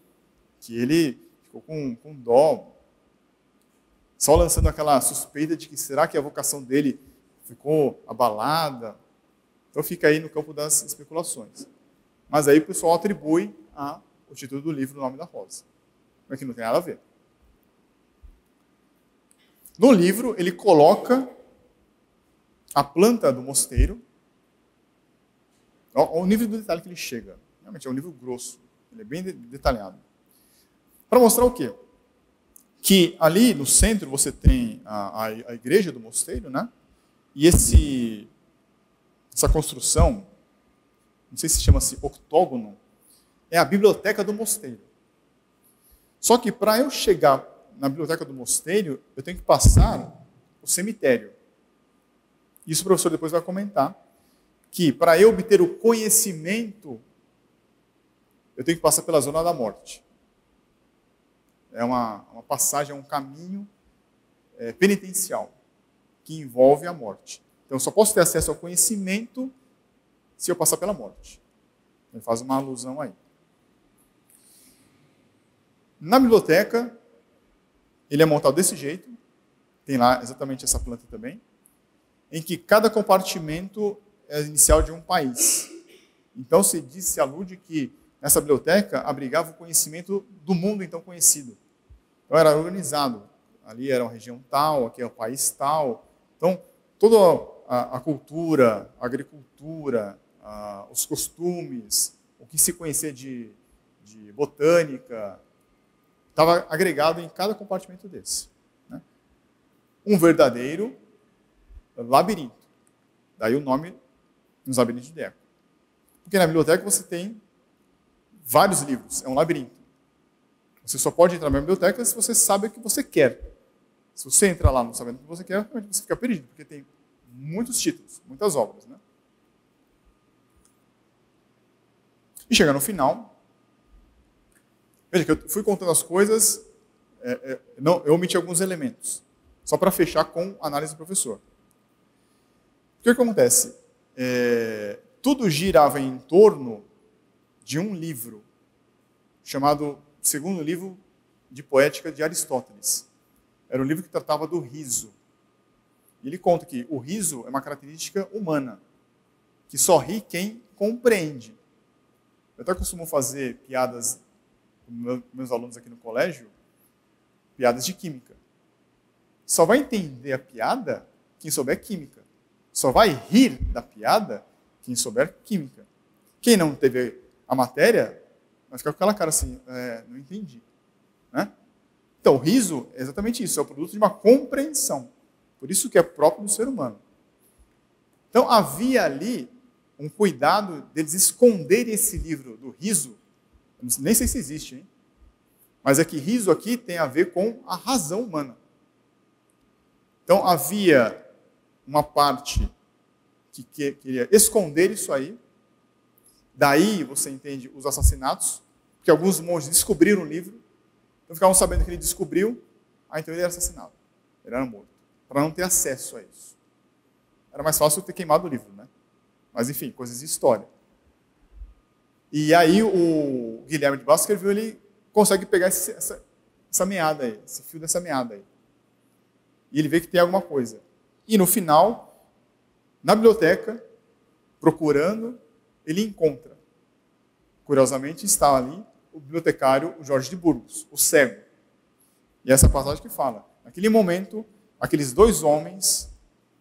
que ele ficou com dó, só lançando aquela suspeita de que será que a vocação dele ficou abalada? Então fica aí no campo das especulações. Mas aí o pessoal atribui o título do livro O Nome da Rosa, mas que não tem nada a ver. No livro, ele coloca a planta do mosteiro. Olha o nível do detalhe que ele chega. Realmente é um livro grosso. Ele é bem detalhado. Para mostrar o quê? Que ali no centro você tem a igreja do mosteiro, né? E essa construção, não sei se chama-se octógono, é a biblioteca do mosteiro. Só que para eu chegar na biblioteca do mosteiro, eu tenho que passar o cemitério. Isso o professor depois vai comentar, que para eu obter o conhecimento, eu tenho que passar pela zona da morte. É uma passagem, é um caminho penitencial, que envolve a morte. Então, eu só posso ter acesso ao conhecimento se eu passar pela morte. Ele faz uma alusão aí. Na biblioteca, ele é montado desse jeito, tem lá exatamente essa planta também, em que cada compartimento é inicial de um país. Então se alude que nessa biblioteca abrigava o conhecimento do mundo então conhecido. Então era organizado. Ali era uma região tal, aqui é o país tal. Então toda a cultura, a agricultura, os costumes, o que se conhecia de botânica, estava agregado em cada compartimento desse. Né? Um verdadeiro labirinto. Daí o nome nos labirintos de Eco. Porque na biblioteca você tem vários livros, é um labirinto. Você só pode entrar na biblioteca se você sabe o que você quer. Se você entrar lá não sabendo o que você quer, você fica perdido, porque tem muitos títulos, muitas obras. Né? E chega no final, veja que eu fui contando as coisas, eu omiti alguns elementos, só para fechar com a análise do professor. O que acontece? Tudo girava em torno de um livro, chamado Segundo Livro de Poética de Aristóteles. Era um livro que tratava do riso. Ele conta que o riso é uma característica humana, que só ri quem compreende. Eu até costumo fazer piadas com meus alunos aqui no colégio, piadas de química. Só vai entender a piada quem souber química. Só vai rir da piada quem souber química. Quem não teve a matéria, vai ficar com aquela cara assim, não entendi. Né? Então, o riso é exatamente isso, é o produto de uma compreensão. Por isso que é próprio do ser humano. Então, havia ali um cuidado deles esconderem esse livro do riso. Nem sei se existe, hein? Mas é que riso aqui tem a ver com a razão humana. Então, havia uma parte que queria esconder isso aí. Daí, você entende, os assassinatos, porque alguns monges descobriram o livro, então ficavam sabendo que ele descobriu, aí então ele era assassinado. Ele era morto, para não ter acesso a isso. Era mais fácil ter queimado o livro, né? Mas, enfim, coisas de história. E aí, o Guilherme de Baskerville, ele consegue pegar essa meada aí, esse fio dessa meada aí. E ele vê que tem alguma coisa. E no final, na biblioteca, procurando, ele encontra. Curiosamente, está ali o bibliotecário, o Jorge de Burgos, o cego. E essa passagem que fala, naquele momento, aqueles dois homens,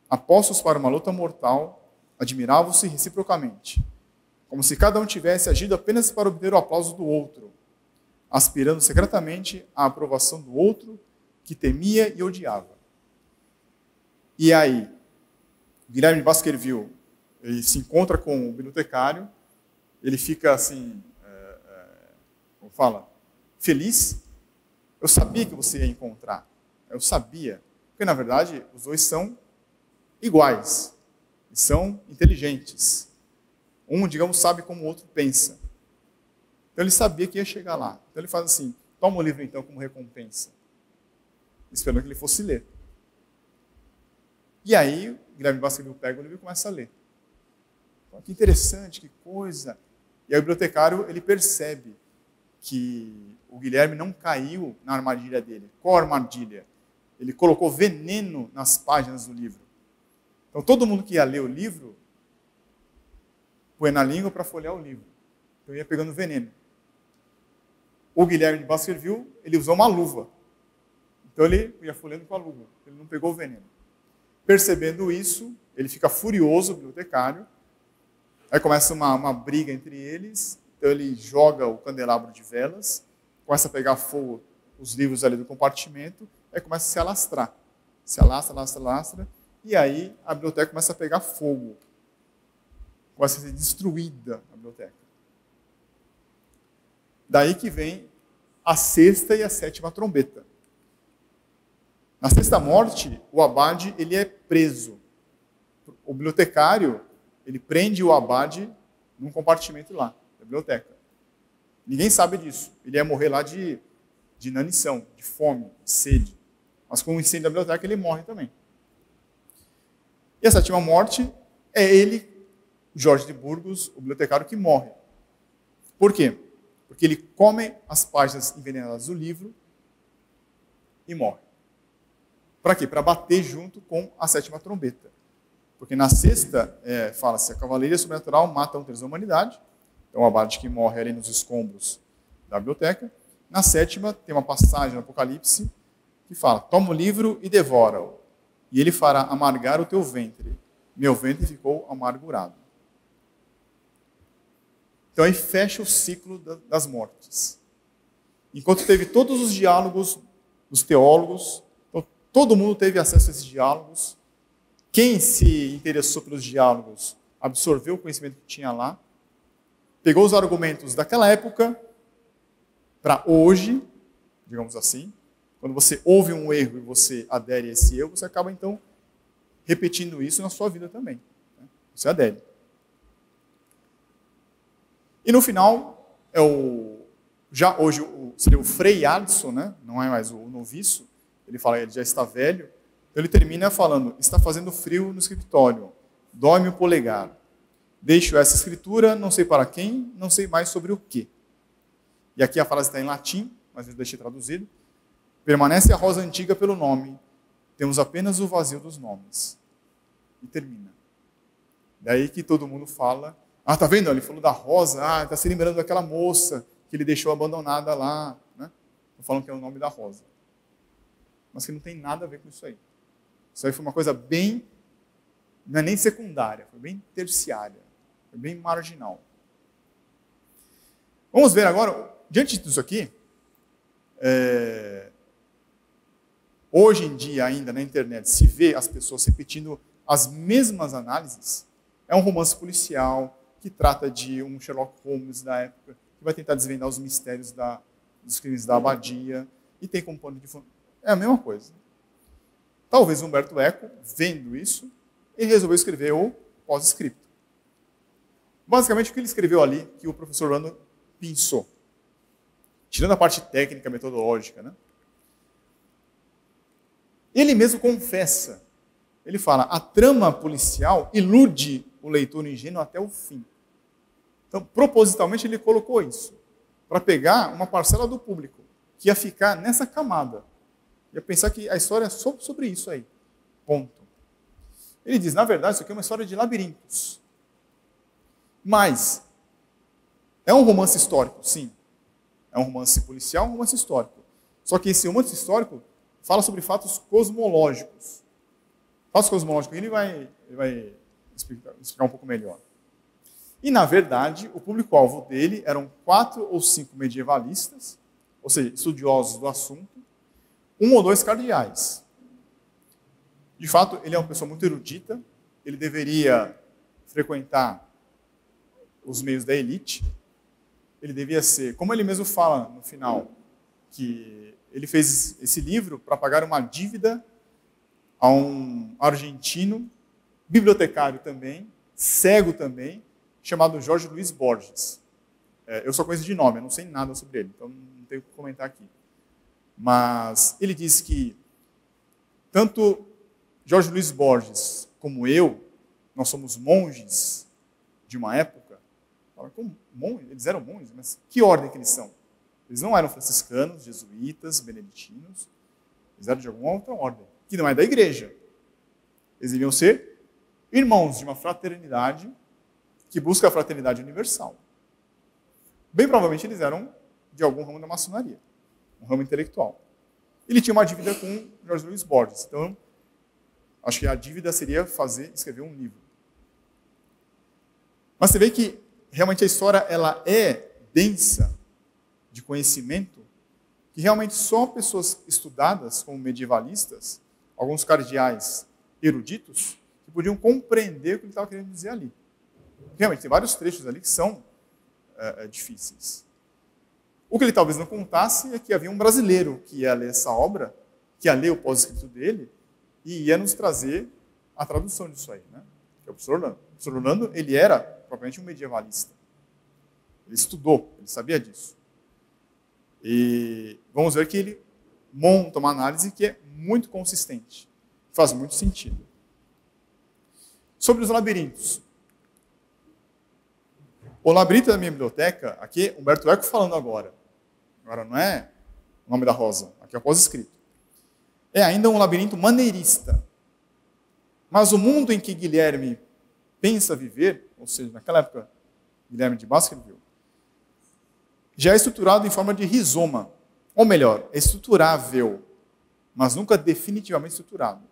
apostos para uma luta mortal, admiravam-se reciprocamente, como se cada um tivesse agido apenas para obter o aplauso do outro, aspirando secretamente à aprovação do outro, que temia e odiava. E aí, Guilherme de Baskerville, ele se encontra com o bibliotecário, ele fica assim, como fala, feliz. Eu sabia que você ia encontrar, eu sabia, porque na verdade os dois são iguais, são inteligentes. Um, digamos, sabe como o outro pensa. Então ele sabia que ia chegar lá. Então ele faz assim, toma o livro então como recompensa, esperando que ele fosse ler. E aí, Guilherme Baskerville pega o livro e começa a ler. Que interessante, que coisa. E aí o bibliotecário, ele percebe que o Guilherme não caiu na armadilha dele. Qual armadilha? Ele colocou veneno nas páginas do livro. Então todo mundo que ia ler o livro, põe na língua para folhear o livro. Então ia pegando veneno. O Guilherme de Baskerville, ele usou uma luva. Então ele ia folheando com a luva. Ele não pegou o veneno. Percebendo isso, ele fica furioso, o bibliotecário. Aí começa uma briga entre eles. Então ele joga o candelabro de velas, começa a pegar fogo os livros ali do compartimento, aí começa a se alastrar. Se alastra. E aí a biblioteca começa a pegar fogo. Começa a ser destruída a biblioteca. Daí que vem a sexta e a sétima trombeta. Na sexta morte, o abade ele é preso. O bibliotecário, ele prende o abade num compartimento lá, da biblioteca. Ninguém sabe disso. Ele ia morrer lá de inanição, de fome, de sede. Mas com o incêndio da biblioteca, ele morre também. E a sétima morte é ele, Jorge de Burgos, o bibliotecário, que morre. Por quê? Porque ele come as páginas envenenadas do livro e morre. Para quê? Para bater junto com a sétima trombeta. Porque na sexta, fala-se, a cavalaria sobrenatural mata um terço da humanidade. Então, o abade que morre ali nos escombros da biblioteca. Na sétima, tem uma passagem no Apocalipse que fala, toma o livro e devora-o, e ele fará amargar o teu ventre. Meu ventre ficou amargurado. Então, aí fecha o ciclo das mortes. Enquanto teve todos os diálogos dos teólogos, todo mundo teve acesso a esses diálogos. Quem se interessou pelos diálogos absorveu o conhecimento que tinha lá, pegou os argumentos daquela época para hoje, digamos assim. Quando você ouve um erro e você adere a esse erro, você acaba, então, repetindo isso na sua vida também. Né? Você adere. E no final, já hoje seria o Frei Adson, né? Não é mais o noviço. Ele fala, ele já está velho. Então ele termina falando, está fazendo frio no escritório, dói-me o polegar. Deixo essa escritura, não sei para quem, não sei mais sobre o quê. E aqui a frase está em latim, mas eu deixei traduzido. Permanece a rosa antiga pelo nome, temos apenas o vazio dos nomes. E termina. Daí que todo mundo fala, tá vendo? Ele falou da Rosa, está se lembrando daquela moça que ele deixou abandonada lá. Né? Estou falando que é o nome da Rosa. Mas que não tem nada a ver com isso aí. Isso aí foi uma coisa bem, não é nem secundária, foi bem terciária, foi bem marginal. Vamos ver agora, diante disso aqui, hoje em dia ainda na internet se vê as pessoas repetindo as mesmas análises. É um romance policial que trata de um Sherlock Holmes da época, que vai tentar desvendar os mistérios dos crimes da abadia, e tem como pano de fundo. É a mesma coisa. Talvez Humberto Eco, vendo isso, ele resolveu escrever o pós-escrito. Basicamente, o que ele escreveu ali, que o professor Orlando pensou. Tirando a parte técnica, metodológica, né? Ele mesmo confessa. Ele fala, a trama policial ilude o leitor ingênuo até o fim. Então, propositalmente, ele colocou isso, para pegar uma parcela do público, que ia ficar nessa camada. Ia pensar que a história é sobre isso aí. Ponto. Ele diz, na verdade, isso aqui é uma história de labirintos. Mas, é um romance histórico, sim. É um romance policial, um romance histórico. Só que esse romance histórico fala sobre fatos cosmológicos. Fatos cosmológicos, ele vai explicar um pouco melhor. E, na verdade, o público-alvo dele eram 4 ou 5 medievalistas, ou seja, estudiosos do assunto, 1 ou 2 cardeais. De fato, ele é uma pessoa muito erudita, ele deveria frequentar os meios da elite, ele devia ser, como ele mesmo fala no final, que ele fez esse livro para pagar uma dívida a um argentino, bibliotecário também, cego também, chamado Jorge Luiz Borges. Eu só conheço de nome, eu não sei nada sobre ele, então não tenho o que comentar aqui. Mas ele diz que tanto Jorge Luiz Borges como eu, nós somos monges de uma época. Como monges? Eles eram monges, mas que ordem que eles são? Eles não eram franciscanos, jesuítas, beneditinos, eles eram de alguma outra ordem, que não é da igreja. Eles deviam ser irmãos de uma fraternidade que busca a fraternidade universal. Bem provavelmente eles eram de algum ramo da maçonaria, um ramo intelectual. Ele tinha uma dívida com Jorge Luiz Borges, então acho que a dívida seria escrever um livro. Mas você vê que realmente a história ela é densa de conhecimento, que realmente só pessoas estudadas, como medievalistas, alguns cardeais eruditos, que podiam compreender o que ele estava querendo dizer ali. Realmente, tem vários trechos ali que são difíceis. O que ele talvez não contasse é que havia um brasileiro que ia ler essa obra, que ia ler o pós-escrito dele, e ia nos trazer a tradução disso aí, né? Que é o professor Orlando. O professor Orlando, ele era propriamente um medievalista. Ele estudou, ele sabia disso. E vamos ver que ele monta uma análise que é muito consistente, faz muito sentido. Sobre os labirintos. O labirinto da minha biblioteca, aqui, Humberto Eco falando agora. Agora não é o nome da Rosa, aqui é o pós-escrito. É ainda um labirinto maneirista. Mas o mundo em que Guilherme pensa viver, ou seja, naquela época, Guilherme de Baskerville, já é estruturado em forma de rizoma. Ou melhor, é estruturável, mas nunca definitivamente estruturado.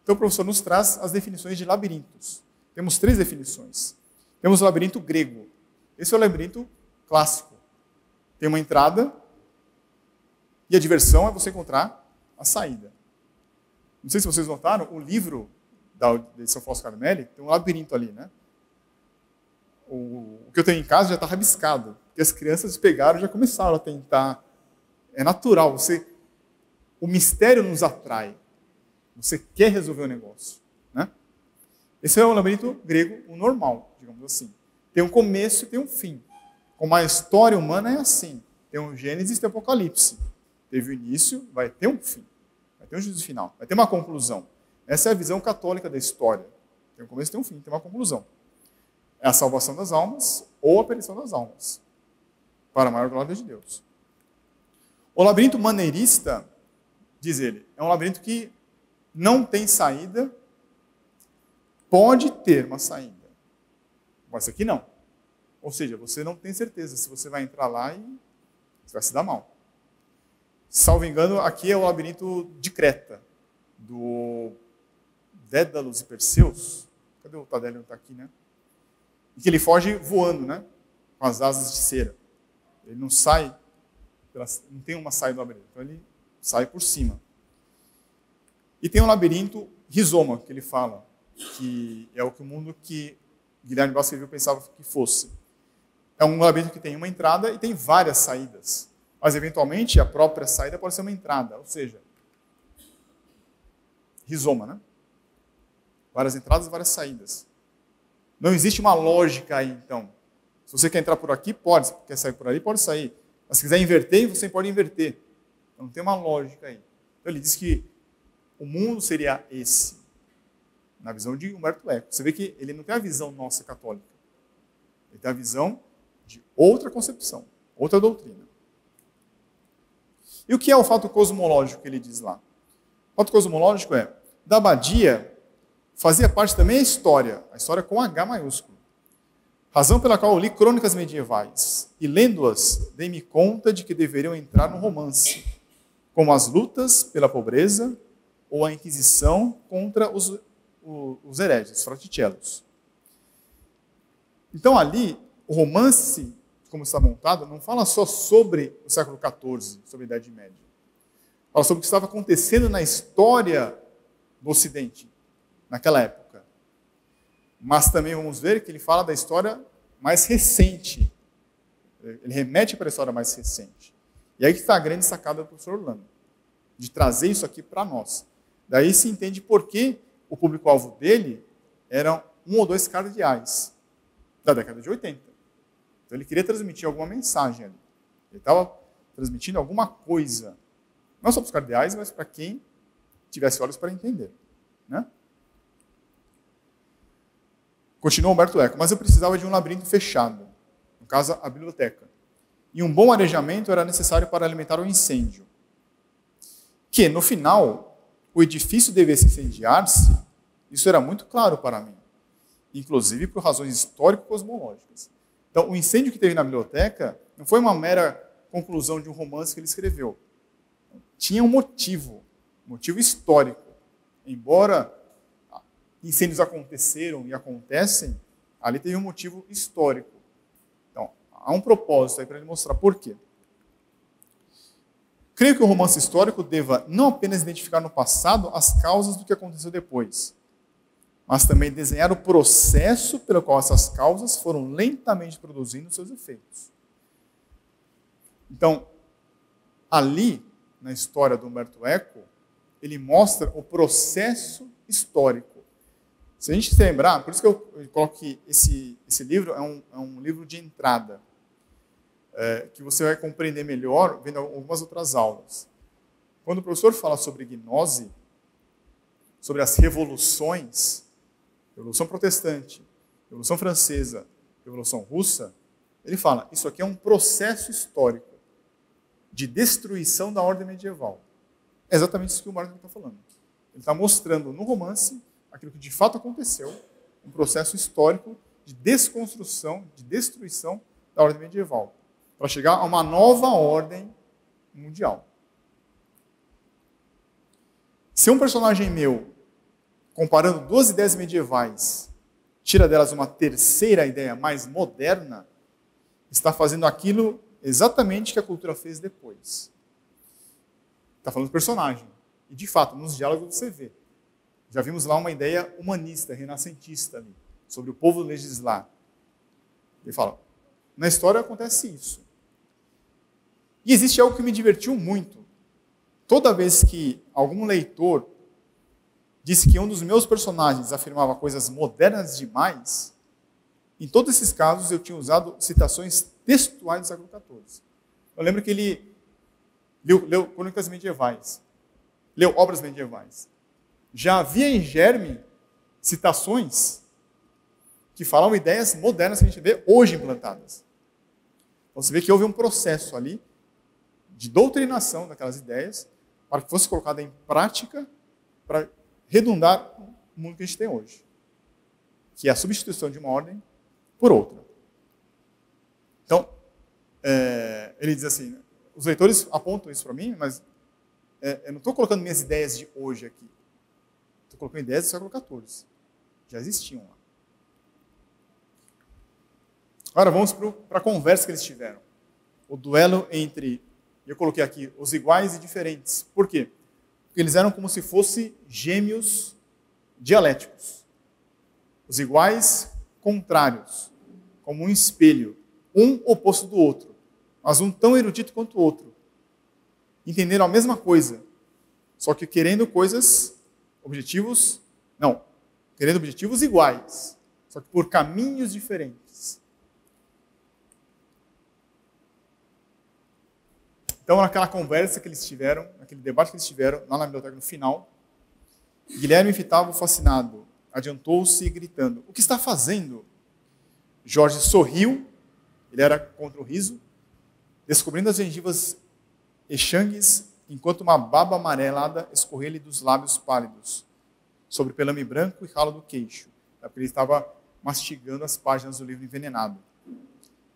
Então o professor nos traz as definições de labirintos. Temos 3 definições. Temos o labirinto grego. Esse é o labirinto clássico. Tem uma entrada e a diversão é você encontrar a saída. Não sei se vocês notaram, o livro da edição Fausto Carmelli tem um labirinto ali, né? O que eu tenho em casa já está rabiscado, porque as crianças pegaram e já começaram a tentar. É natural, o mistério nos atrai. Você quer resolver o negócio, né? Esse é o labirinto grego, o normal, digamos assim. Tem um começo e tem um fim. Como a história humana é assim. Tem um Gênesis e tem um Apocalipse. Teve o início, vai ter um fim. Vai ter um juízo final. Vai ter uma conclusão. Essa é a visão católica da história. Tem um começo e tem um fim, tem uma conclusão. É a salvação das almas ou a perdição das almas. Para a maior glória de Deus. O labirinto maneirista, diz ele, é um labirinto que não tem saída, pode ter uma saída. Mas aqui não. Ou seja, você não tem certeza se você vai entrar lá e você vai se dar mal. Salvo engano, aqui é o labirinto de Creta, do Dédalus e Perseus. Cadê o Tadélio? Não está aqui, né? E que ele foge voando, né? Com as asas de cera. Ele não sai, não tem uma saída do labirinto. Então ele sai por cima. E tem um labirinto rizoma, que ele fala, que é o que o mundo que Guilherme Baskerville pensava que fosse. É um labirinto que tem uma entrada e tem várias saídas. Mas, eventualmente, a própria saída pode ser uma entrada. Ou seja, rizoma, né? Várias entradas e várias saídas. Não existe uma lógica aí, então. Se você quer entrar por aqui, pode. Se quer sair por ali, pode sair. Mas se quiser inverter, você pode inverter. Então, não tem uma lógica aí. Então, ele diz que o mundo seria esse, na visão de Humberto Eco. Você vê que ele não tem a visão nossa católica. Ele tem a visão de outra concepção, outra doutrina. E o que é o fato cosmológico que ele diz lá? O fato cosmológico é, da abadia, fazia parte também a história com H maiúsculo. Razão pela qual eu li crônicas medievais, e lendo-as, dei-me conta de que deveriam entrar no romance, como as lutas pela pobreza ou a Inquisição contra os hereges, os fraticellos. Então ali, o romance, como está montado, não fala só sobre o século XIV, sobre a Idade Média. Fala sobre o que estava acontecendo na história do Ocidente, naquela época. Mas também vamos ver que ele fala da história mais recente. Ele remete para a história mais recente. E aí que está a grande sacada do professor Orlando, de trazer isso aqui para nós. Daí se entende por que o público-alvo dele eram 1 ou 2 cardeais da década de 80. Então ele queria transmitir alguma mensagem ali. Ele estava transmitindo alguma coisa. Não só para os cardeais, mas para quem tivesse olhos para entender. Né? Continua Humberto Eco. Mas eu precisava de um labirinto fechado. No caso, a biblioteca. E um bom arejamento era necessário para alimentar o incêndio. Que, no final, o edifício devesse incendiar-se, isso era muito claro para mim. Inclusive por razões histórico-cosmológicas. Então, o incêndio que teve na biblioteca não foi uma mera conclusão de um romance que ele escreveu. Tinha um motivo histórico. Embora incêndios aconteceram e acontecem, ali teve um motivo histórico. Então, há um propósito aí para ele mostrar por quê. Creio que o romance histórico deva não apenas identificar no passado as causas do que aconteceu depois, mas também desenhar o processo pelo qual essas causas foram lentamente produzindo seus efeitos. Então, ali, na história do Humberto Eco, ele mostra o processo histórico. Se a gente se lembrar, por isso que eu coloco que esse livro é um livro de entrada, que você vai compreender melhor vendo algumas outras aulas. Quando o professor fala sobre gnose, sobre as revoluções, Revolução Protestante, Revolução Francesa, Revolução Russa, ele fala, isso aqui é um processo histórico de destruição da ordem medieval. É exatamente isso que o Martin está falando. Ele está mostrando no romance aquilo que de fato aconteceu, um processo histórico de desconstrução, de destruição da ordem medieval, para chegar a uma nova ordem mundial. Se um personagem meu, comparando 2 ideias medievais, tira delas uma terceira ideia mais moderna, está fazendo aquilo exatamente que a cultura fez depois. Está falando do personagem. E, de fato, nos diálogos você vê. Já vimos lá uma ideia humanista, renascentista ali, sobre o povo legislar. Ele fala, na história acontece isso. E existe algo que me divertiu muito. Toda vez que algum leitor disse que um dos meus personagens afirmava coisas modernas demais, em todos esses casos eu tinha usado citações textuais do século XIV. Eu lembro que ele leu crônicas medievais, leu obras medievais. Já havia em germe citações que falam ideias modernas que a gente vê hoje implantadas. Então você vê que houve um processo ali de doutrinação daquelas ideias para que fosse colocada em prática para redundar o mundo que a gente tem hoje. que é a substituição de uma ordem por outra. Então, ele diz assim, os leitores apontam isso para mim, mas eu não estou colocando minhas ideias de hoje aqui. Estou colocando ideias do século XIV. Já existiam lá. Agora vamos para a conversa que eles tiveram. O duelo entre, eu coloquei aqui, os iguais e diferentes. Por quê? Porque eles eram como se fossem gêmeos dialéticos. Os iguais contrários, como um espelho, um oposto do outro, mas um tão erudito quanto o outro. Entenderam a mesma coisa, só que querendo objetivos iguais, só que por caminhos diferentes. Então, naquela conversa que eles tiveram, naquele debate que eles tiveram, lá na biblioteca no final, Guilherme fitava fascinado, adiantou-se gritando, o que está fazendo? Jorge sorriu, ele era contra o riso, descobrindo as gengivas exangues, enquanto uma baba amarelada escorria-lhe dos lábios pálidos, sobre o pelame branco e ralo do queixo, porque ele estava mastigando as páginas do livro envenenado.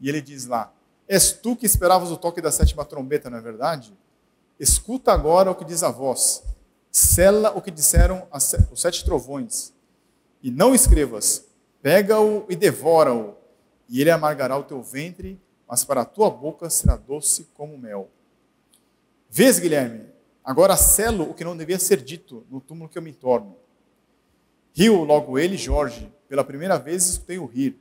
E ele diz lá, és tu que esperavas o toque da 7ª trombeta, não é verdade? Escuta agora o que diz a voz, sela o que disseram os 7 trovões, e não escrevas, pega-o e devora-o, e ele amargará o teu ventre, mas para a tua boca será doce como mel. Vês, Guilherme, agora selo o que não devia ser dito no túmulo que eu me torno. Riu logo ele, Jorge, pela primeira vez escutei-o rir.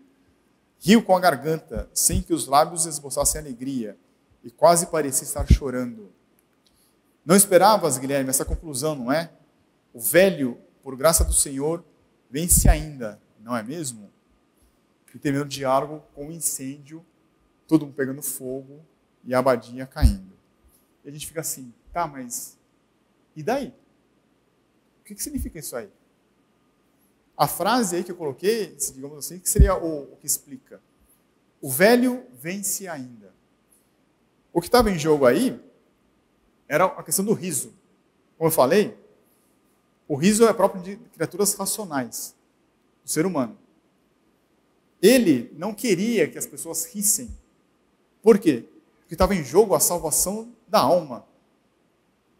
Riu com a garganta, sem que os lábios esboçassem alegria, e quase parecia estar chorando. Não esperavas, Guilherme, essa conclusão, não é? O velho, por graça do Senhor, vence ainda, não é mesmo? E terminou o diálogo com o incêndio, todo mundo pegando fogo e a abadia caindo. E a gente fica assim, tá, mas e daí? O que significa isso aí? A frase aí que eu coloquei, digamos assim, que seria o que explica. O velho vence ainda. O que estava em jogo aí era a questão do riso. Como eu falei, o riso é próprio de criaturas racionais, do ser humano. Ele não queria que as pessoas rissem. Por quê? Porque estava em jogo a salvação da alma.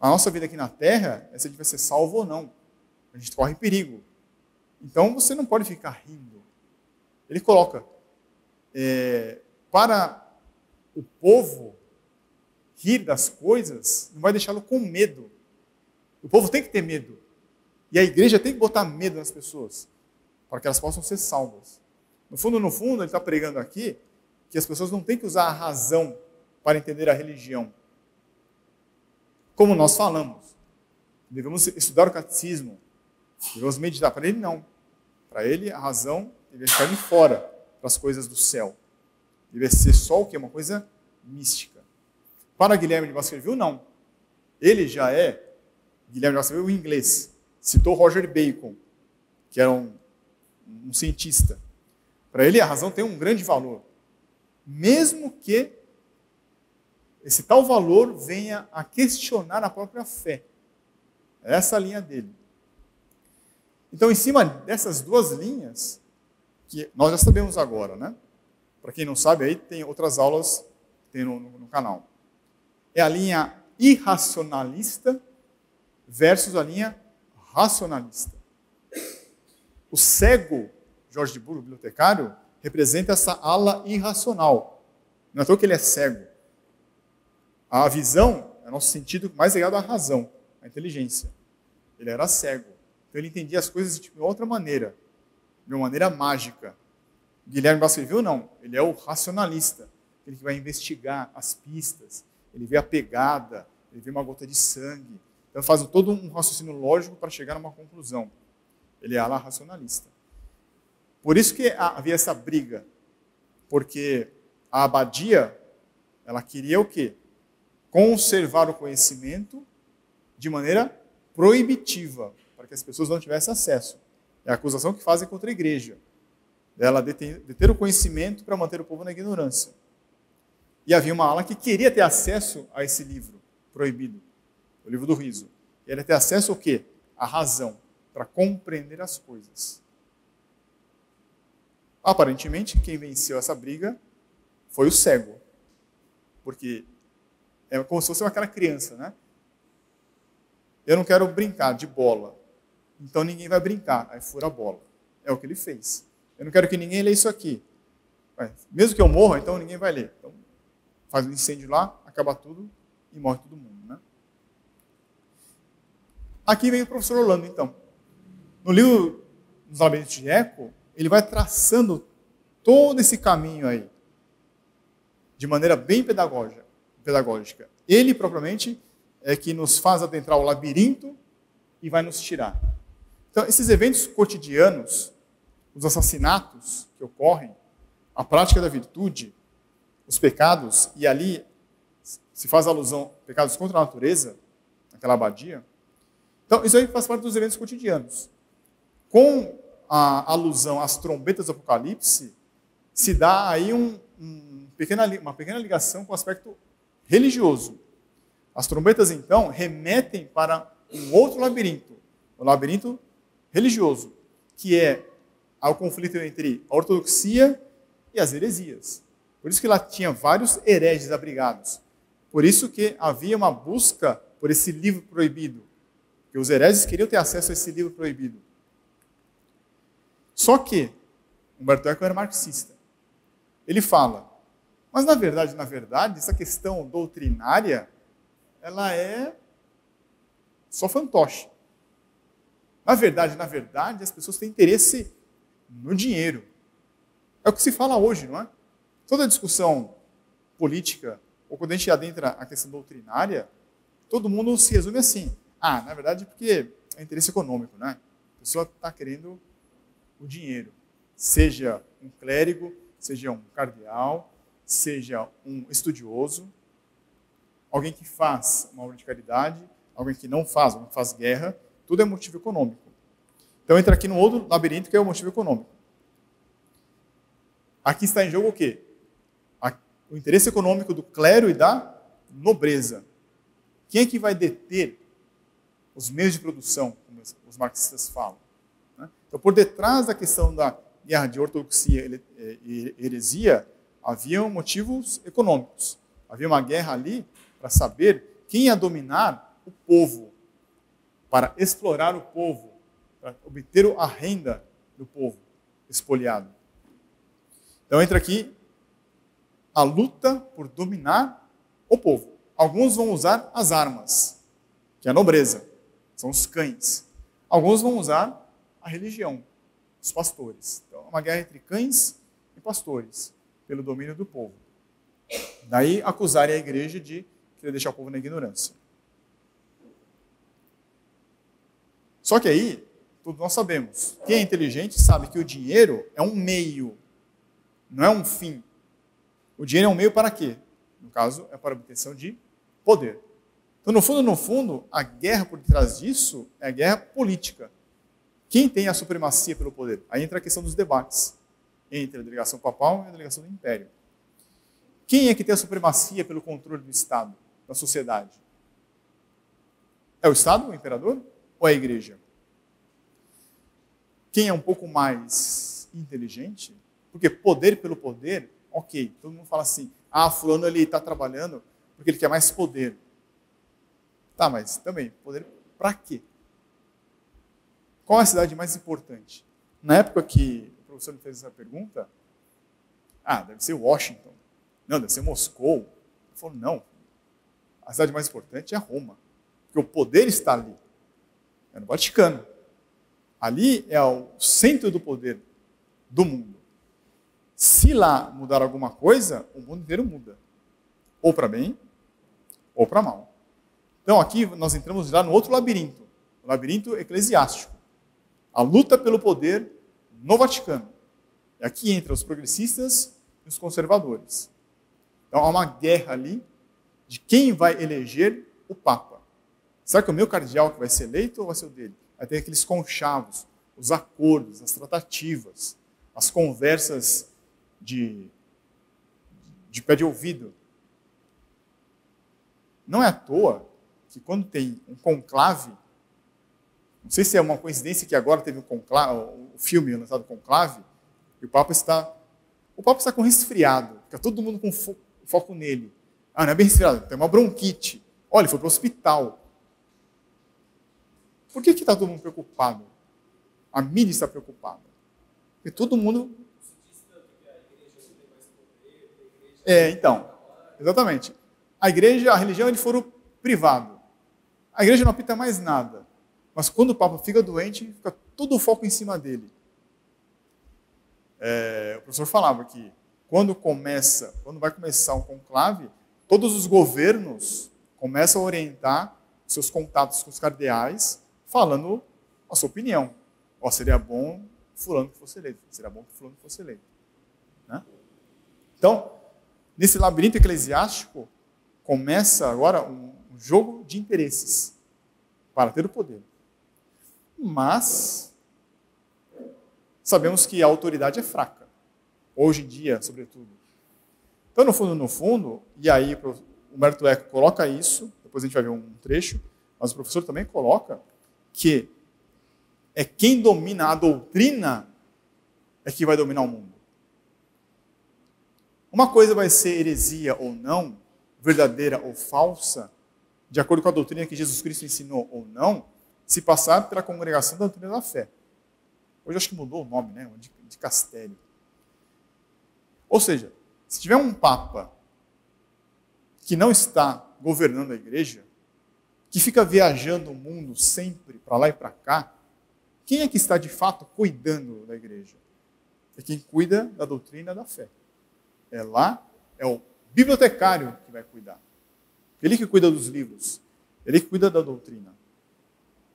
A nossa vida aqui na Terra é se a gente vai ser salvo ou não. A gente corre perigo. Então você não pode ficar rindo. Ele coloca, para o povo rir das coisas, não vai deixá-lo com medo. O povo tem que ter medo. E a igreja tem que botar medo nas pessoas, para que elas possam ser salvas. No fundo, ele está pregando aqui que as pessoas não têm que usar a razão para entender a religião. Como nós falamos, devemos estudar o catecismo, devemos meditar. Para ele, não. Para ele, a razão deve ficar de fora para as coisas do céu. Deve ser só o quê? Uma coisa mística. Para Guilherme de Baskerville, não. Ele já é, Guilherme de Baskerville, o inglês. Citou Roger Bacon, que era um cientista. Para ele, a razão tem um grande valor. Mesmo que esse tal valor venha a questionar a própria fé. É essa a linha dele. Então, em cima dessas duas linhas, que nós já sabemos agora, né? Para quem não sabe, aí tem outras aulas tem no canal. É a linha irracionalista versus a linha racionalista. O cego, Jorge de Burgh, bibliotecário, representa essa ala irracional. Não é à toa que ele é cego. A visão é o nosso sentido mais ligado à razão, à inteligência. Ele era cego. Então ele entendia as coisas de outra maneira, de uma maneira mágica. Guilherme Baskerville não, ele é o racionalista, ele que vai investigar as pistas, ele vê a pegada, ele vê uma gota de sangue, então faz todo um raciocínio lógico para chegar a uma conclusão. Ele é ala racionalista. Por isso que havia essa briga, porque a abadia, ela queria o quê? Conservar o conhecimento de maneira proibitiva, para que as pessoas não tivessem acesso. É a acusação que fazem contra a igreja. Ela deter o conhecimento para manter o povo na ignorância. E havia uma ala que queria ter acesso a esse livro proibido, o livro do riso. E ela ia ter acesso ao quê? À razão, para compreender as coisas. Aparentemente, quem venceu essa briga foi o cego. Porque é como se fosse aquela criança, né? Eu não quero brincar de bola, então ninguém vai brincar. Aí fura a bola. É o que ele fez. Eu não quero que ninguém leia isso aqui. Mesmo que eu morra, então ninguém vai ler. Então, faz um incêndio lá, acaba tudo e morre todo mundo, né? Aqui vem o professor Orlando, então. No livro Nos Labirintos de Eco, ele vai traçando todo esse caminho aí, de maneira bem pedagógica. Ele, propriamente, é que nos faz adentrar o labirinto e vai nos tirar. Então, esses eventos cotidianos, os assassinatos que ocorrem, a prática da virtude, os pecados, e ali se faz alusão a pecados contra a natureza, naquela abadia. Então, isso aí faz parte dos eventos cotidianos. Com a alusão às trombetas do Apocalipse, se dá aí uma pequena ligação com o aspecto religioso. As trombetas, então, remetem para um outro labirinto, o labirinto religioso, que é ao conflito entre a ortodoxia e as heresias. Por isso que lá tinha vários hereges abrigados. Por isso que havia uma busca por esse livro proibido. Porque os hereges queriam ter acesso a esse livro proibido. Só que Humberto Eco era marxista. Ele fala, mas na verdade, essa questão doutrinária, ela é só fantoche. Na verdade, as pessoas têm interesse no dinheiro. É o que se fala hoje, não é? Toda discussão política, ou quando a gente adentra a questão doutrinária, todo mundo se resume assim. Na verdade, porque é interesse econômico, né? A pessoa está querendo o dinheiro. Seja um clérigo, seja um cardeal, seja um estudioso, alguém que faz uma obra de caridade, alguém que não faz, alguém que faz guerra, tudo é motivo econômico. Então entra aqui no outro labirinto que é o motivo econômico. Aqui está em jogo o quê? O interesse econômico do clero e da nobreza. Quem é que vai deter os meios de produção, como os marxistas falam? Então, por detrás da questão da guerra de ortodoxia e heresia, haviam motivos econômicos. Havia uma guerra ali para saber quem ia dominar o povo, para explorar o povo, para obter a renda do povo expoliado. Então entra aqui a luta por dominar o povo. Alguns vão usar as armas, que é a nobreza, são os cães. Alguns vão usar a religião, os pastores. Então é uma guerra entre cães e pastores, pelo domínio do povo. Daí acusarem a igreja de querer deixar o povo na ignorância. Só que aí, todos nós sabemos, quem é inteligente sabe que o dinheiro é um meio, não é um fim. O dinheiro é um meio para quê? No caso, é para a obtenção de poder. Então, no fundo, a guerra por detrás disso é a guerra política. Quem tem a supremacia pelo poder? Aí entra a questão dos debates entre a delegação papal e a delegação do império. Quem é que tem a supremacia pelo controle do Estado, da sociedade? É o Estado, o imperador, ou é a igreja? Quem é um pouco mais inteligente? Porque poder pelo poder, ok, todo mundo fala assim, fulano ele está trabalhando porque ele quer mais poder. Tá, mas também, poder para quê? Qual é a cidade mais importante? Na época que o professor me fez essa pergunta, deve ser Washington. Não, deve ser Moscou. Ele falou, não, a cidade mais importante é Roma, porque o poder está ali. É no Vaticano. Ali é o centro do poder do mundo. Se lá mudar alguma coisa, o mundo inteiro muda. Ou para bem, ou para mal. Então aqui nós entramos já no outro labirinto, o labirinto eclesiástico. A luta pelo poder no Vaticano. E aqui entra os progressistas e os conservadores. Então há uma guerra ali de quem vai eleger o Papa. Será que é o meu cardeal que vai ser eleito ou vai ser o dele? Vai ter aqueles conchavos, os acordos, as tratativas, as conversas de pé de ouvido. Não é à toa que quando tem um conclave, não sei se é uma coincidência que agora teve o filme lançado Conclave, e O Papa está com resfriado, fica todo mundo com foco nele. Ah, não é bem resfriado, tem uma bronquite. Olha, ele foi para o hospital. Por que está todo mundo preocupado? A mídia está preocupada. Porque todo mundo... Então, exatamente. A igreja, a religião, ele for privado. A igreja não apita mais nada. Mas quando o Papa fica doente, fica todo o foco em cima dele. O professor falava que quando vai começar um conclave, todos os governos começam a orientar seus contatos com os cardeais, falando a sua opinião. Seria bom fulano que fosse eleito. Seria bom que fulano fosse eleito. Né? Então, nesse labirinto eclesiástico, começa agora um jogo de interesses para ter o poder. Mas sabemos que a autoridade é fraca. Hoje em dia, sobretudo. Então, no fundo, e aí o Humberto Eco coloca isso, depois a gente vai ver um trecho, mas o professor também coloca que é quem domina a doutrina é que vai dominar o mundo. Uma coisa vai ser heresia ou não, verdadeira ou falsa, de acordo com a doutrina que Jesus Cristo ensinou ou não, se passar pela congregação da doutrina da fé. Hoje acho que mudou o nome, né? De Castério. Ou seja, se tiver um Papa que não está governando a igreja, que fica viajando o mundo sempre para lá e para cá, quem é que está de fato cuidando da igreja? É quem cuida da doutrina da fé. É o bibliotecário que vai cuidar. Ele que cuida dos livros. Ele que cuida da doutrina.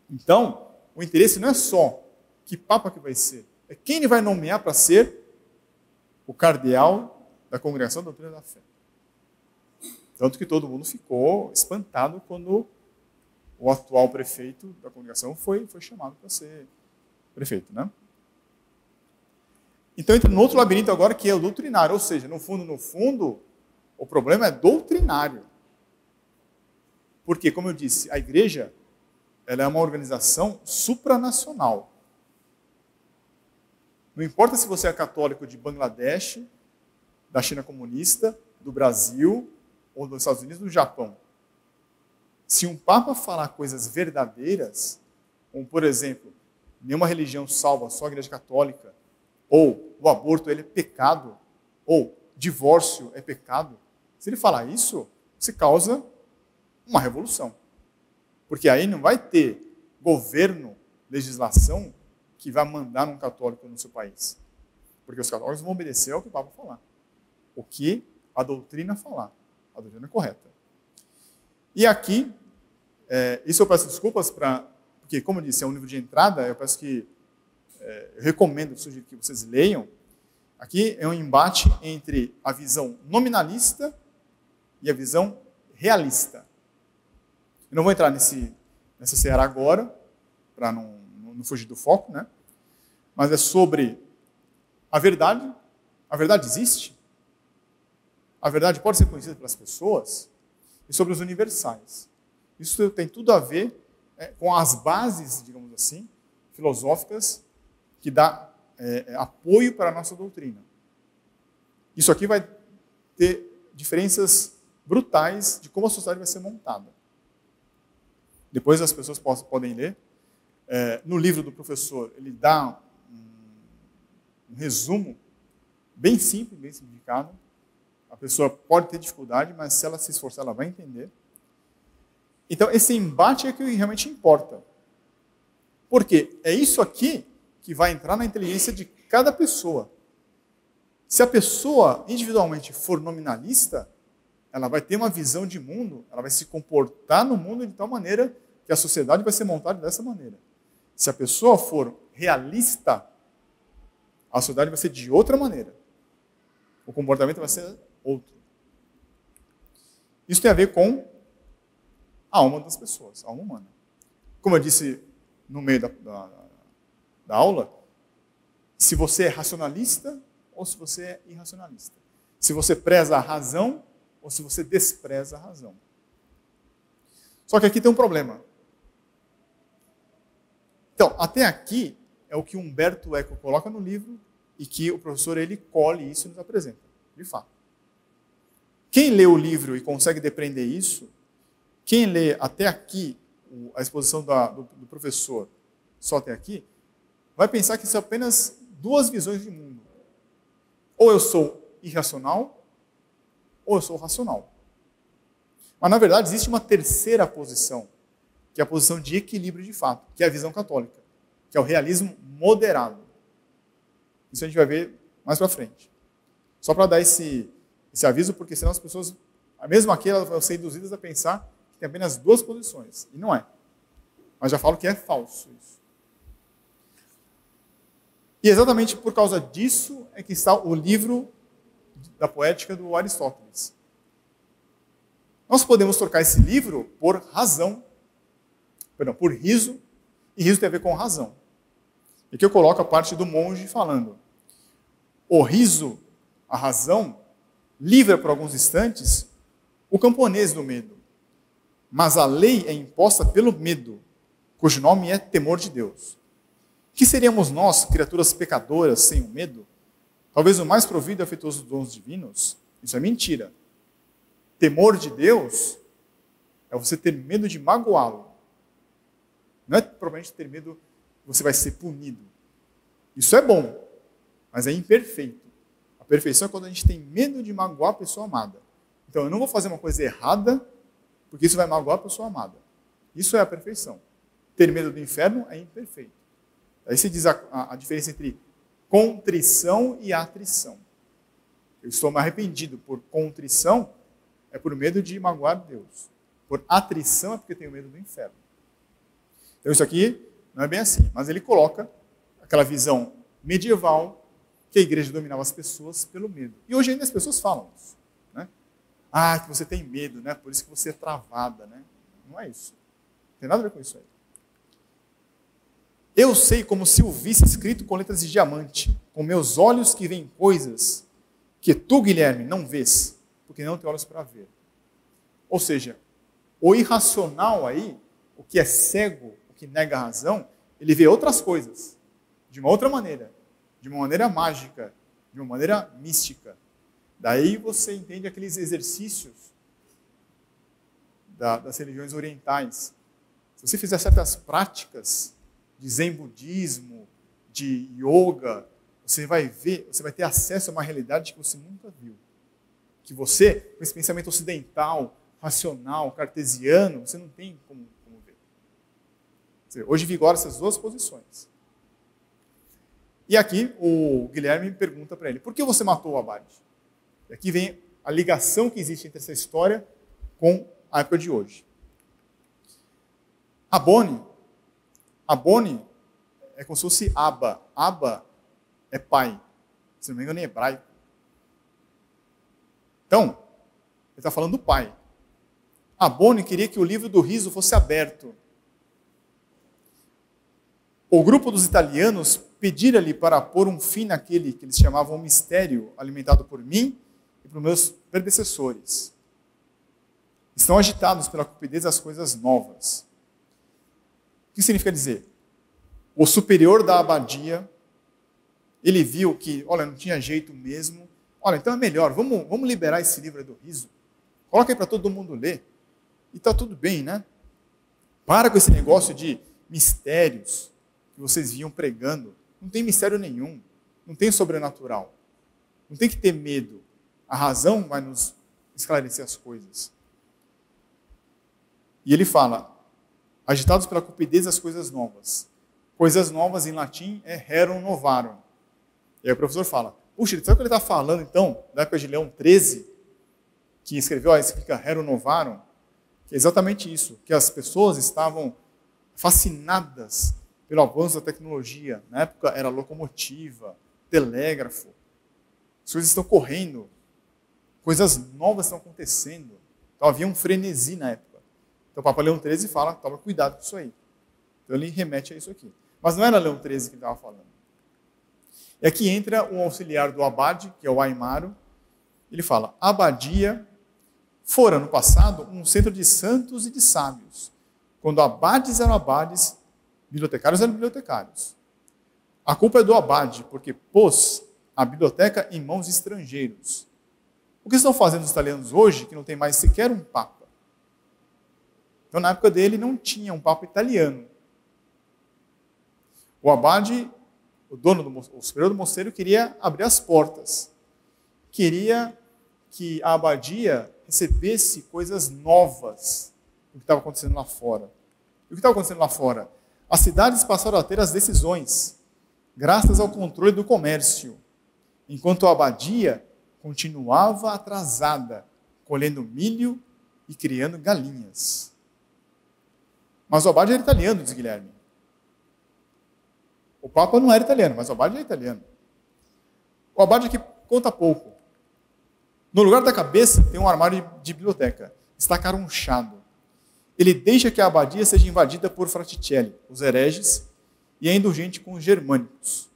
Então, o interesse não é só que Papa que vai ser, é quem ele vai nomear para ser o cardeal da congregação da doutrina da fé. Tanto que todo mundo ficou espantado quando o atual prefeito da congregação foi chamado para ser prefeito, né? Então entra no outro labirinto agora, que é o doutrinário, ou seja, no fundo, o problema é doutrinário. Porque, como eu disse, a igreja ela é uma organização supranacional. Não importa se você é católico de Bangladesh, da China comunista, do Brasil, ou dos Estados Unidos, do Japão. Se um Papa falar coisas verdadeiras, como, por exemplo, nenhuma religião salva, só a Igreja Católica, ou o aborto ele é pecado, ou divórcio é pecado, se ele falar isso, se causa uma revolução. Porque aí não vai ter governo, legislação, que vai mandar um católico no seu país. Porque os católicos vão obedecer ao que o Papa falar. O que a doutrina falar. A doutrina é correta. E aqui, isso eu peço desculpas porque, como eu disse, é um livro de entrada, eu peço que eu recomendo, sugiro que vocês leiam. Aqui é um embate entre a visão nominalista e a visão realista. Eu não vou entrar nessa seara agora, para não fugir do foco, né? Mas é sobre a verdade. A verdade existe? A verdade pode ser conhecida pelas pessoas? E sobre os universais. Isso tem tudo a ver com as bases, digamos assim, filosóficas que dá apoio para a nossa doutrina. Isso aqui vai ter diferenças brutais de como a sociedade vai ser montada. Depois as pessoas podem ler. No livro do professor, ele dá um resumo bem simples, bem simplificado. A pessoa pode ter dificuldade, mas se ela se esforçar, ela vai entender. Então, esse embate é que realmente importa. Porque é isso aqui que vai entrar na inteligência de cada pessoa. Se a pessoa individualmente for nominalista, ela vai ter uma visão de mundo, ela vai se comportar no mundo de tal maneira que a sociedade vai ser montada dessa maneira. Se a pessoa for realista, a sociedade vai ser de outra maneira. O comportamento vai ser outro. Isso tem a ver com a alma das pessoas, a alma humana. Como eu disse no meio da aula, se você é racionalista ou se você é irracionalista. Se você preza a razão ou se você despreza a razão. Só que aqui tem um problema. Então, até aqui é o que Humberto Eco coloca no livro e que o professor ele colhe isso e nos apresenta, de fato. Quem lê o livro e consegue depreender isso, quem lê até aqui a exposição do professor, só até aqui, vai pensar que são apenas duas visões de mundo. Ou eu sou irracional, ou eu sou racional. Mas, na verdade, existe uma terceira posição, que é a posição de equilíbrio de fato, que é a visão católica, que é o realismo moderado. Isso a gente vai ver mais para frente. Só para dar esse aviso, porque senão as pessoas, mesmo aqui, elas vão ser induzidas a pensar que tem apenas duas posições. E não é. Mas já falo que é falso isso. E exatamente por causa disso é que está o livro da poética do Aristóteles. Nós podemos trocar esse livro por razão, por riso, e riso tem a ver com razão. E aqui eu coloco a parte do monge falando: o riso, a razão, livra por alguns instantes o camponês do medo. Mas a lei é imposta pelo medo, cujo nome é temor de Deus. Que seríamos nós, criaturas pecadoras, sem o medo? Talvez o mais provido e afetuoso dos dons divinos? Isso é mentira. Temor de Deus é você ter medo de magoá-lo. Não é propriamente ter medo que você vai ser punido. Isso é bom, mas é imperfeito. A perfeição é quando a gente tem medo de magoar a pessoa amada. Então, eu não vou fazer uma coisa errada, porque isso vai magoar a pessoa amada. Isso é a perfeição. Ter medo do inferno é imperfeito. Aí se diz a diferença entre contrição e atrição. Eu estou me arrependido por contrição, é por medo de magoar Deus. Por atrição é porque tenho medo do inferno. Então isso aqui não é bem assim, mas ele coloca aquela visão medieval que a igreja dominava as pessoas pelo medo. E hoje ainda as pessoas falam isso. Né? Ah, que você tem medo, né? Por isso que você é travada. Né? Não é isso. Não tem nada a ver com isso aí. Eu sei como se o visse escrito com letras de diamante, com meus olhos que veem coisas que tu, Guilherme, não vês, porque não tem olhos para ver. Ou seja, o irracional aí, o que é cego, o que nega a razão, ele vê outras coisas, de uma outra maneira, de uma maneira mágica, de uma maneira mística. Daí você entende aqueles exercícios das religiões orientais. Se você fizer certas práticas de zen budismo, de yoga, você vai ver, você vai ter acesso a uma realidade que você nunca viu. Que você, com esse pensamento ocidental, racional, cartesiano, você não tem como ver. Hoje vigora essas duas posições. E aqui o Guilherme pergunta para ele: por que você matou o abade? E aqui vem a ligação que existe entre essa história com a época de hoje. Abone é como se fosse Abba. Abba é pai. Se não me engano, em hebraico. Então, ele está falando do pai. Abone queria que o livro do riso fosse aberto. O grupo dos italianos pedira-lhe para pôr um fim naquele que eles chamavam mistério alimentado por mim e por meus predecessores. Estão agitados pela cupidez das coisas novas. O que significa dizer? O superior da abadia, ele viu que, olha, não tinha jeito mesmo. Olha, então é melhor, vamos liberar esse livro aí do riso. Coloca aí para todo mundo ler. E está tudo bem, né? Para com esse negócio de mistérios que vocês vinham pregando. Não tem mistério nenhum. Não tem sobrenatural. Não tem que ter medo. A razão vai nos esclarecer as coisas. E ele fala: agitados pela cupidez das coisas novas. Coisas novas em latim é rerum novarum. E aí o professor fala: puxa, sabe o que ele está falando então, da época de Leão XIII, que escreveu a encíclica Rerum Novarum? Que é exatamente isso, que as pessoas estavam fascinadas pelo avanço da tecnologia. Na época era locomotiva, telégrafo. As coisas estão correndo, coisas novas estão acontecendo. Então havia um frenesi na época. Então o Papa Leão XIII fala: toma cuidado com isso aí. Então ele remete a isso aqui. Mas não era Leão XIII que ele estava falando. E aqui entra um auxiliar do abade, que é o Aimaro. Ele fala: a abadia fora, no passado, um centro de santos e de sábios. Quando abades eram abades, bibliotecários eram bibliotecários. A culpa é do abade, porque pôs a biblioteca em mãos de estrangeiros. O que estão fazendo os italianos hoje, que não tem mais sequer um papa? Então, na época dele, não tinha um papa italiano. O abade, o superior do mosteiro, queria abrir as portas. Queria que a abadia recebesse coisas novas do que estava acontecendo lá fora. E o que estava acontecendo lá fora? As cidades passaram a ter as decisões, graças ao controle do comércio, enquanto a abadia continuava atrasada, colhendo milho e criando galinhas. Mas o abade era italiano, diz Guilherme. O papa não era italiano, mas o abade é italiano. O abade aqui conta pouco. No lugar da cabeça tem um armário de biblioteca. Está carunchado. Ele deixa que a abadia seja invadida por Fraticelli, os hereges, e é indulgente com os germânicos.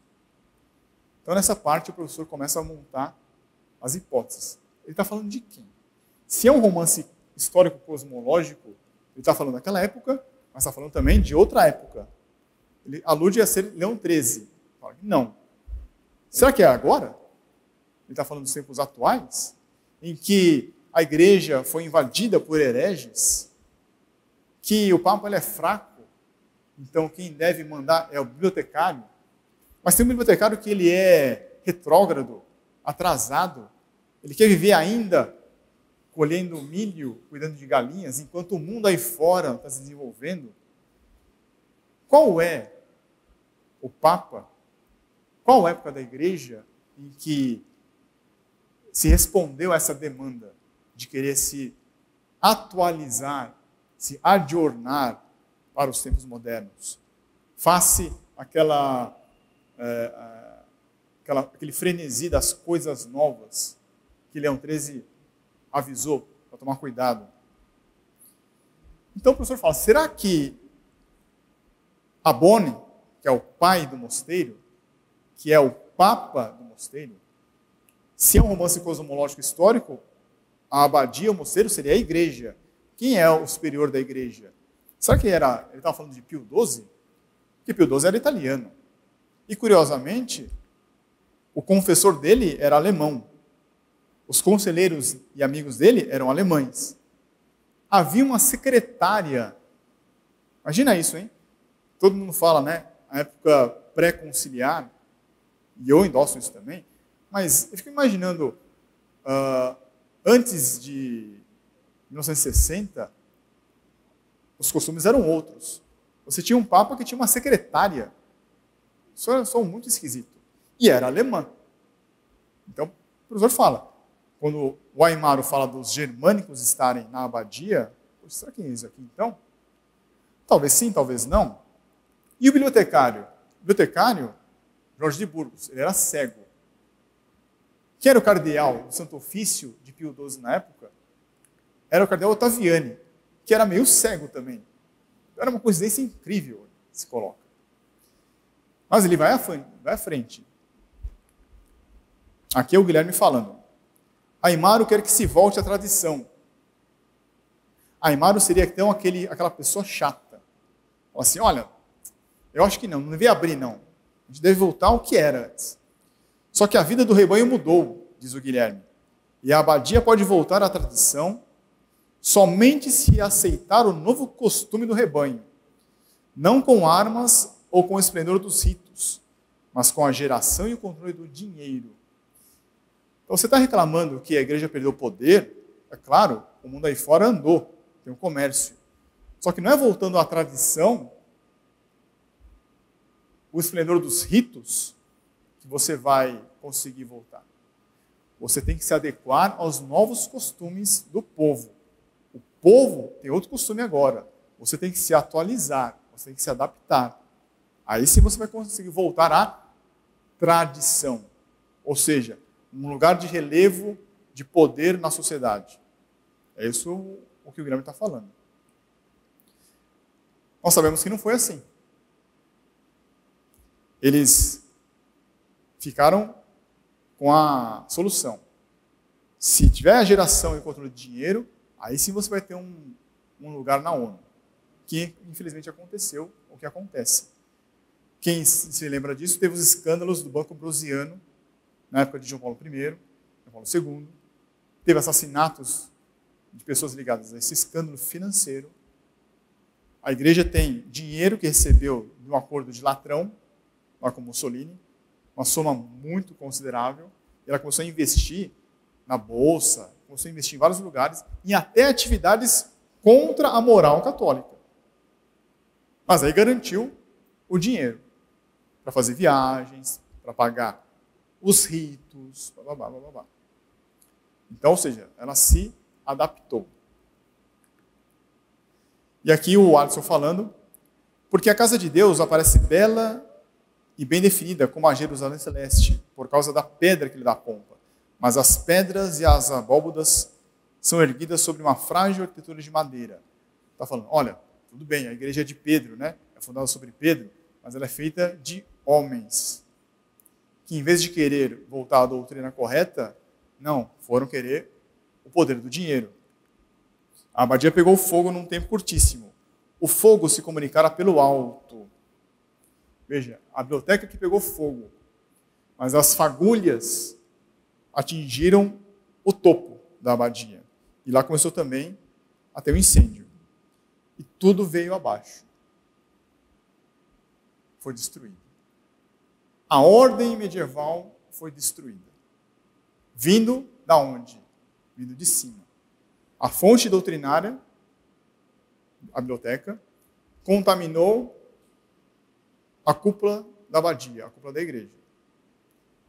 Então, nessa parte, o professor começa a montar as hipóteses. Ele está falando de quem? Se é um romance histórico-cosmológico, ele está falando daquela época, mas está falando também de outra época. Ele alude a ser Leão XIII. Fala, não. Será que é agora? Ele está falando dos tempos atuais, em que a igreja foi invadida por hereges, que o Papa ele é fraco, então quem deve mandar é o bibliotecário. Mas tem um bibliotecário que ele é retrógrado, atrasado, ele quer viver ainda colhendo milho, cuidando de galinhas, enquanto o mundo aí fora está se desenvolvendo. Qual é o Papa? Qual época da igreja em que se respondeu a essa demanda de querer se atualizar, se adornar para os tempos modernos? Face aquele frenesi das coisas novas que Leão XIII avisou para tomar cuidado. Então o professor fala, será que Abone, que é o pai do mosteiro, que é o papa do mosteiro, se é um romance cosmológico histórico, a abadia, o mosteiro, seria a igreja. Quem é o superior da igreja? Será que ele estava falando de Pio XII? Porque Pio XII era italiano. E, curiosamente, o confessor dele era alemão. Os conselheiros e amigos dele eram alemães. Havia uma secretária. Imagina isso, hein? Todo mundo fala, né? A época pré-conciliar, e eu endosso isso também, mas eu fico imaginando, antes de 1960, os costumes eram outros. Você tinha um papa que tinha uma secretária. Isso era só muito esquisito. E era alemã. Então, o professor fala, quando o Aimaro fala dos germânicos estarem na abadia, será que é isso aqui então? Talvez sim, talvez não. E o bibliotecário? O bibliotecário, Jorge de Burgos, ele era cego. Quem era o cardeal do Santo Ofício de Pio XII na época? Era o cardeal Ottaviani, que era meio cego também. Era uma coincidência incrível, se coloca. Mas ele vai à frente. Aqui é o Guilherme falando. Aimaro quer que se volte à tradição. Aimaro seria então aquela pessoa chata. Fala assim, olha, eu acho que não devia abrir não. A gente deve voltar ao que era antes. Só que a vida do rebanho mudou, diz o Guilherme. E a abadia pode voltar à tradição somente se aceitar o novo costume do rebanho. Não com armas ou com o esplendor dos ritos, mas com a geração e o controle do dinheiro. Então você está reclamando que a igreja perdeu poder? É claro, o mundo aí fora andou, tem um comércio. Só que não é voltando à tradição, o esplendor dos ritos, que você vai conseguir voltar. Você tem que se adequar aos novos costumes do povo. O povo tem outro costume agora. Você tem que se atualizar, você tem que se adaptar. Aí sim você vai conseguir voltar à tradição. Ou seja, um lugar de relevo, de poder na sociedade. É isso o que o Guilherme está falando. Nós sabemos que não foi assim. Eles ficaram com a solução. Se tiver a geração e o controle de dinheiro, aí sim você vai ter um lugar na ONU. Que, infelizmente, aconteceu o que acontece. Quem se lembra disso, teve os escândalos do Banco Ambrosiano, na época de João Paulo I, João Paulo II, teve assassinatos de pessoas ligadas a esse escândalo financeiro. A igreja tem dinheiro que recebeu de um acordo de Latrão, lá com Mussolini, uma soma muito considerável, e ela começou a investir na bolsa, começou a investir em vários lugares, em até atividades contra a moral católica. Mas aí garantiu o dinheiro para fazer viagens, para pagar os ritos, blá, blá, blá, blá, blá. Então, ou seja, ela se adaptou. E aqui o Alisson falando, porque a casa de Deus aparece bela e bem definida como a Jerusalém Celeste, por causa da pedra que lhe dá pompa. Mas as pedras e as abóbodas são erguidas sobre uma frágil arquitetura de madeira. Está falando, olha, tudo bem, a igreja é de Pedro, né? É fundada sobre Pedro, mas ela é feita de homens, que em vez de querer voltar à doutrina correta, não, foram querer o poder do dinheiro. A abadia pegou fogo num tempo curtíssimo. O fogo se comunicara pelo alto. Veja, a biblioteca que pegou fogo, mas as fagulhas atingiram o topo da abadia. E lá começou também a ter um incêndio. E tudo veio abaixo. Foi destruído. A ordem medieval foi destruída. Vindo da onde? Vindo de cima. A fonte doutrinária, a biblioteca, contaminou a cúpula da abadia, a cúpula da igreja.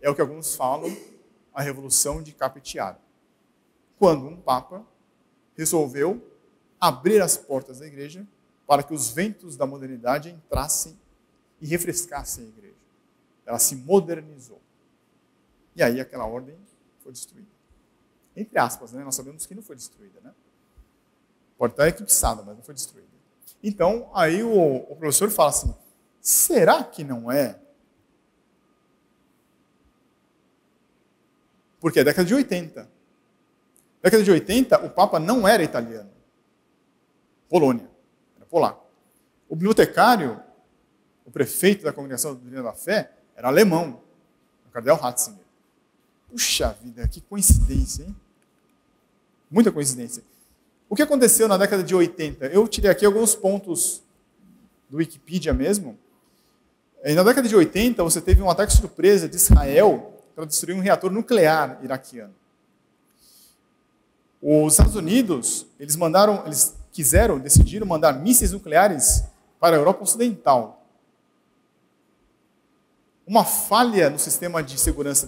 É o que alguns falam, a revolução de Capetiara. Quando um papa resolveu abrir as portas da igreja para que os ventos da modernidade entrassem e refrescassem a igreja. Ela se modernizou. E aí aquela ordem foi destruída. Entre aspas, né? Nós sabemos que não foi destruída, né? Pode estar eclipsada, mas não foi destruída. Então, aí o professor fala assim, será que não é? Porque é década de 80. Década de 80, o Papa não era italiano. Polônia, era polaco. O bibliotecário, o prefeito da Congregação da Doutrina da Fé, era alemão, o cardeal Ratzinger. Puxa vida, que coincidência, hein? Muita coincidência. O que aconteceu na década de 80? Eu tirei aqui alguns pontos do Wikipedia mesmo. Na década de 80, você teve um ataque surpresa de Israel para destruir um reator nuclear iraquiano. Os Estados Unidos, eles decidiram mandar mísseis nucleares para a Europa Ocidental. Uma falha no sistema de segurança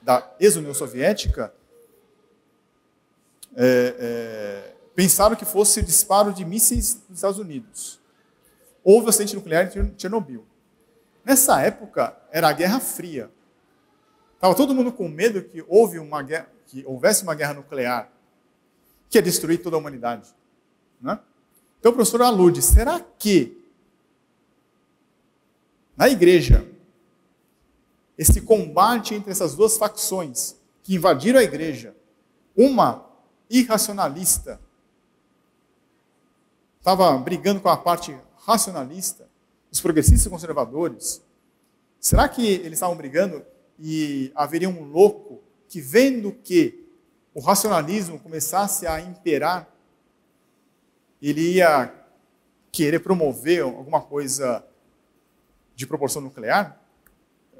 da ex-União Soviética, pensaram que fosse disparo de mísseis dos Estados Unidos. Houve um acidente nuclear em Chernobyl. Nessa época, era a Guerra Fria. Estava todo mundo com medo que houvesse uma guerra nuclear que ia destruir toda a humanidade. Né? Então o professor alude, será que na igreja, esse combate entre essas duas facções que invadiram a igreja, uma irracionalista, estava brigando com a parte racionalista, os progressistas e conservadores, será que eles estavam brigando e haveria um louco que, vendo que o racionalismo começasse a imperar, ele ia querer promover alguma coisa de proporção nuclear?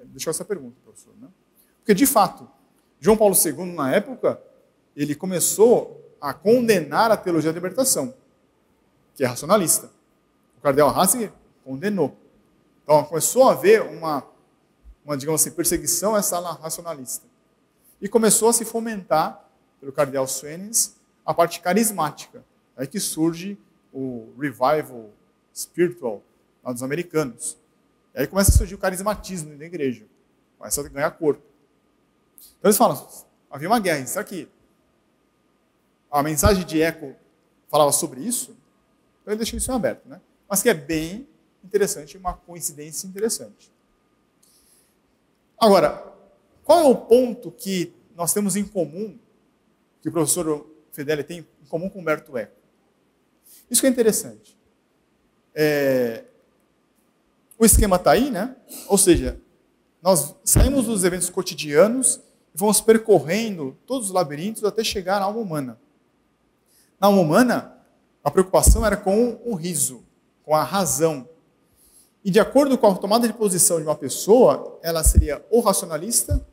Deixa eu essa pergunta, professor. Né? Porque, de fato, João Paulo II, na época, ele começou a condenar a teologia da libertação, que é racionalista. O cardeal Ratzinger condenou. Então, começou a haver uma digamos assim, perseguição a essa ala racionalista. E começou a se fomentar, pelo cardeal Swenens, a parte carismática. Aí que surge o revival spiritual lá dos americanos. E aí começa a surgir o carismatismo na igreja. Começa a ganhar corpo. Então eles falam, havia uma guerra. Será que a mensagem de Eco falava sobre isso? Então ele deixou isso em aberto, né? Mas que é bem interessante, uma coincidência interessante. Agora, qual é o ponto que nós temos em comum, que o professor Fedeli tem em comum com o Humberto Eco? Isso que é interessante. O esquema está aí, né? Ou seja, nós saímos dos eventos cotidianos e vamos percorrendo todos os labirintos até chegar na alma humana. Na alma humana, a preocupação era com o riso, com a razão. E de acordo com a tomada de posição de uma pessoa, ela seria ou racionalista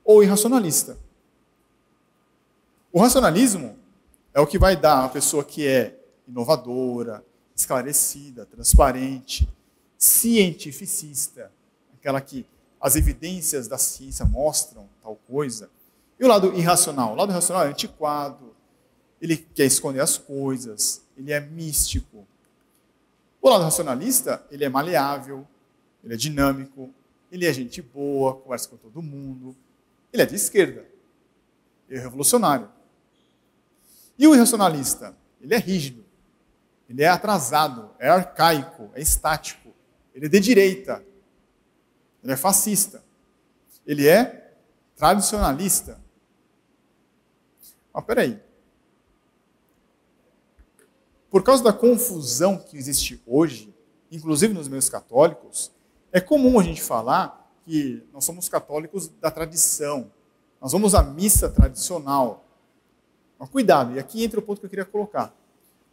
ou irracionalista. O racionalismo é o que vai dar uma pessoa que é inovadora, esclarecida, transparente, cientificista, aquela que as evidências da ciência mostram tal coisa. E o lado irracional? O lado irracional é antiquado, ele quer esconder as coisas, ele é místico. O lado racionalista, ele é maleável, ele é dinâmico, ele é gente boa, conversa com todo mundo, ele é de esquerda, ele é revolucionário. E o irracionalista, ele é rígido, ele é atrasado, é arcaico, é estático, ele é de direita, ele é fascista, ele é tradicionalista. Mas peraí. Por causa da confusão que existe hoje, inclusive nos meios católicos, é comum a gente falar que nós somos católicos da tradição, nós vamos à missa tradicional. Mas cuidado, e aqui entra o ponto que eu queria colocar.